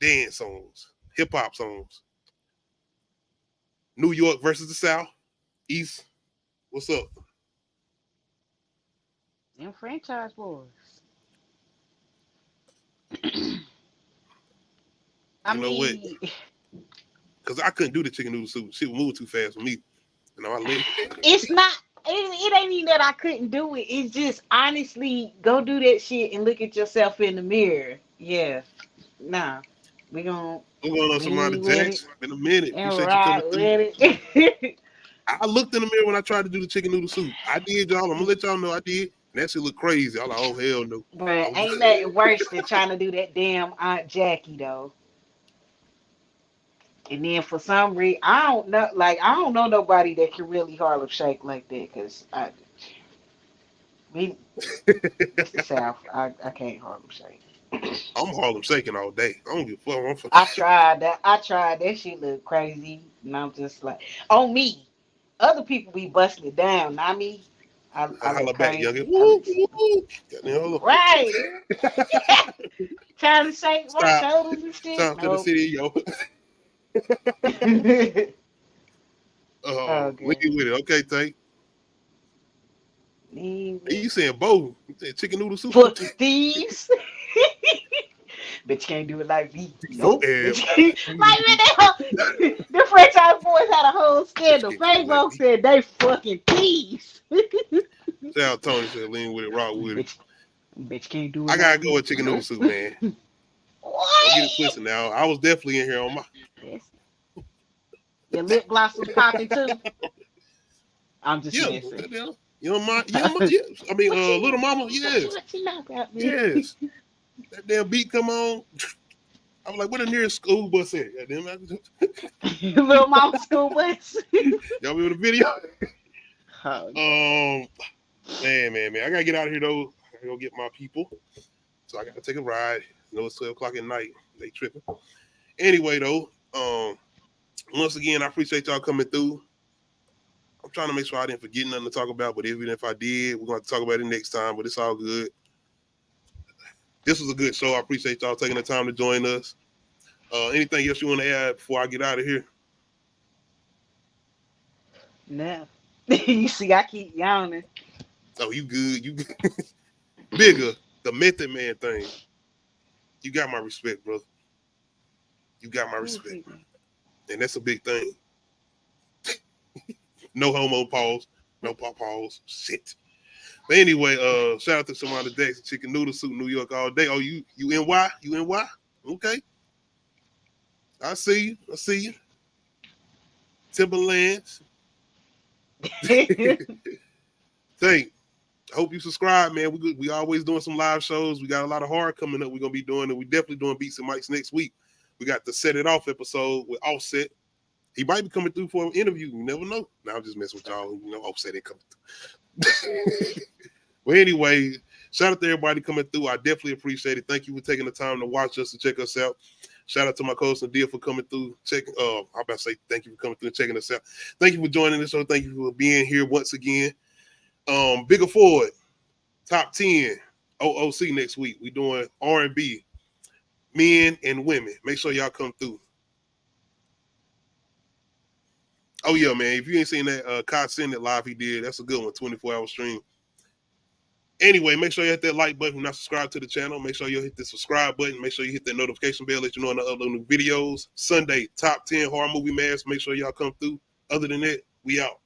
dance songs, hip-hop songs. New York versus the South. East, what's up? Them Franchise Boys. I know what? mean, Because I couldn't do the chicken noodle soup. Shit would move too fast for me. You know, it's not. It ain't even that I couldn't do it. It's just honestly, go do that shit and look at yourself in the mirror. Yeah, nah, we're going on some Michael Jackson in a minute. and Appreciate ride you coming with it. I looked in the mirror when I tried to do the chicken noodle soup. I did, y'all. I'm gonna let y'all know I did. And that shit look crazy. I was like, oh hell no. But ain't nothing worse than trying to do that damn Aunt Jackie though. And then for some reason, I don't know nobody that can really Harlem Shake like that. Cause it's the South. I can't Harlem Shake. I'm Harlem shaking all day. I don't give a fuck. I tried that. That shit look crazy. And I'm just like, on me. Other people be busting it down, not me. I look back, crazy. Youngin. Right. Trying to shake my shoulders and shit. Stop to the city, yo. Lean with it. Okay, Tank. You saying both? You saying chicken noodle soup? Fucking thieves. But you can't do it like me. Nope. Like, man, the Franchise Boys had a whole scandal. Facebook said they fucking thieves. Shout out Tony said lean with it, rock with it. Bitch can't do it. I gotta go with chicken noodle soup, man. What? Don't get it twisted now. I was definitely in here on my. Yes. Your lip gloss was popping too. I'm just messing. You know my, yes. I mean, little mama, yes. What you know about me? Yes. That damn beat come on. I was like, where the nearest school bus at? Little mama school bus. Y'all remember the video? Oh, man. I gotta get out of here though. I gotta go get my people. So I gotta take a ride. You know, it's 12 o'clock at night. They tripping. Anyway, though, once again, I appreciate y'all coming through. I'm trying to make sure I didn't forget nothing to talk about, but even if I did, we're going to talk about it next time, but it's all good. This was a good show. I appreciate y'all taking the time to join us. Anything else you want to add before I get out of here? No. You see, I keep yawning. Oh, you good? You good. Bigger, the Method Man thing. You got my respect, brother. You got my respect, and that's a big thing. No homo pause, no pause. Shit. But anyway, shout out to somebody Dex, Chicken Noodle Soup, New York all day. Oh, you NY? You NY? Okay. I see you. I see you. Timberlands. Thank. I hope you subscribe, man. We always doing some live shows. We got a lot of horror coming up. We're gonna be doing it. We definitely doing Beats and Mics next week. We got the Set It Off episode with Offset. He might be coming through for an interview. You never know. Now I'm just messing with y'all. You know, Offset ain't coming through. Well, anyway, shout out to everybody coming through. I definitely appreciate it. Thank you for taking the time to watch us and check us out. Shout out to my co-host Nadia for coming through. I'm about to say thank you for coming through and checking us out. Thank you for joining the show. Thank you for being here once again. Bigger Forward, top 10 OOC next week. We doing R&B, men and women. Make sure y'all come through. Oh yeah, man. If you ain't seen that Kai Sennett live he did, that's a good one, 24-hour stream. Anyway, make sure you hit that like button. If you're not subscribed to the channel, make sure you hit the subscribe button. Make sure you hit that notification bell, let you know when I upload new videos. Sunday, top 10 horror movie mass. Make sure y'all come through. Other than that, we out.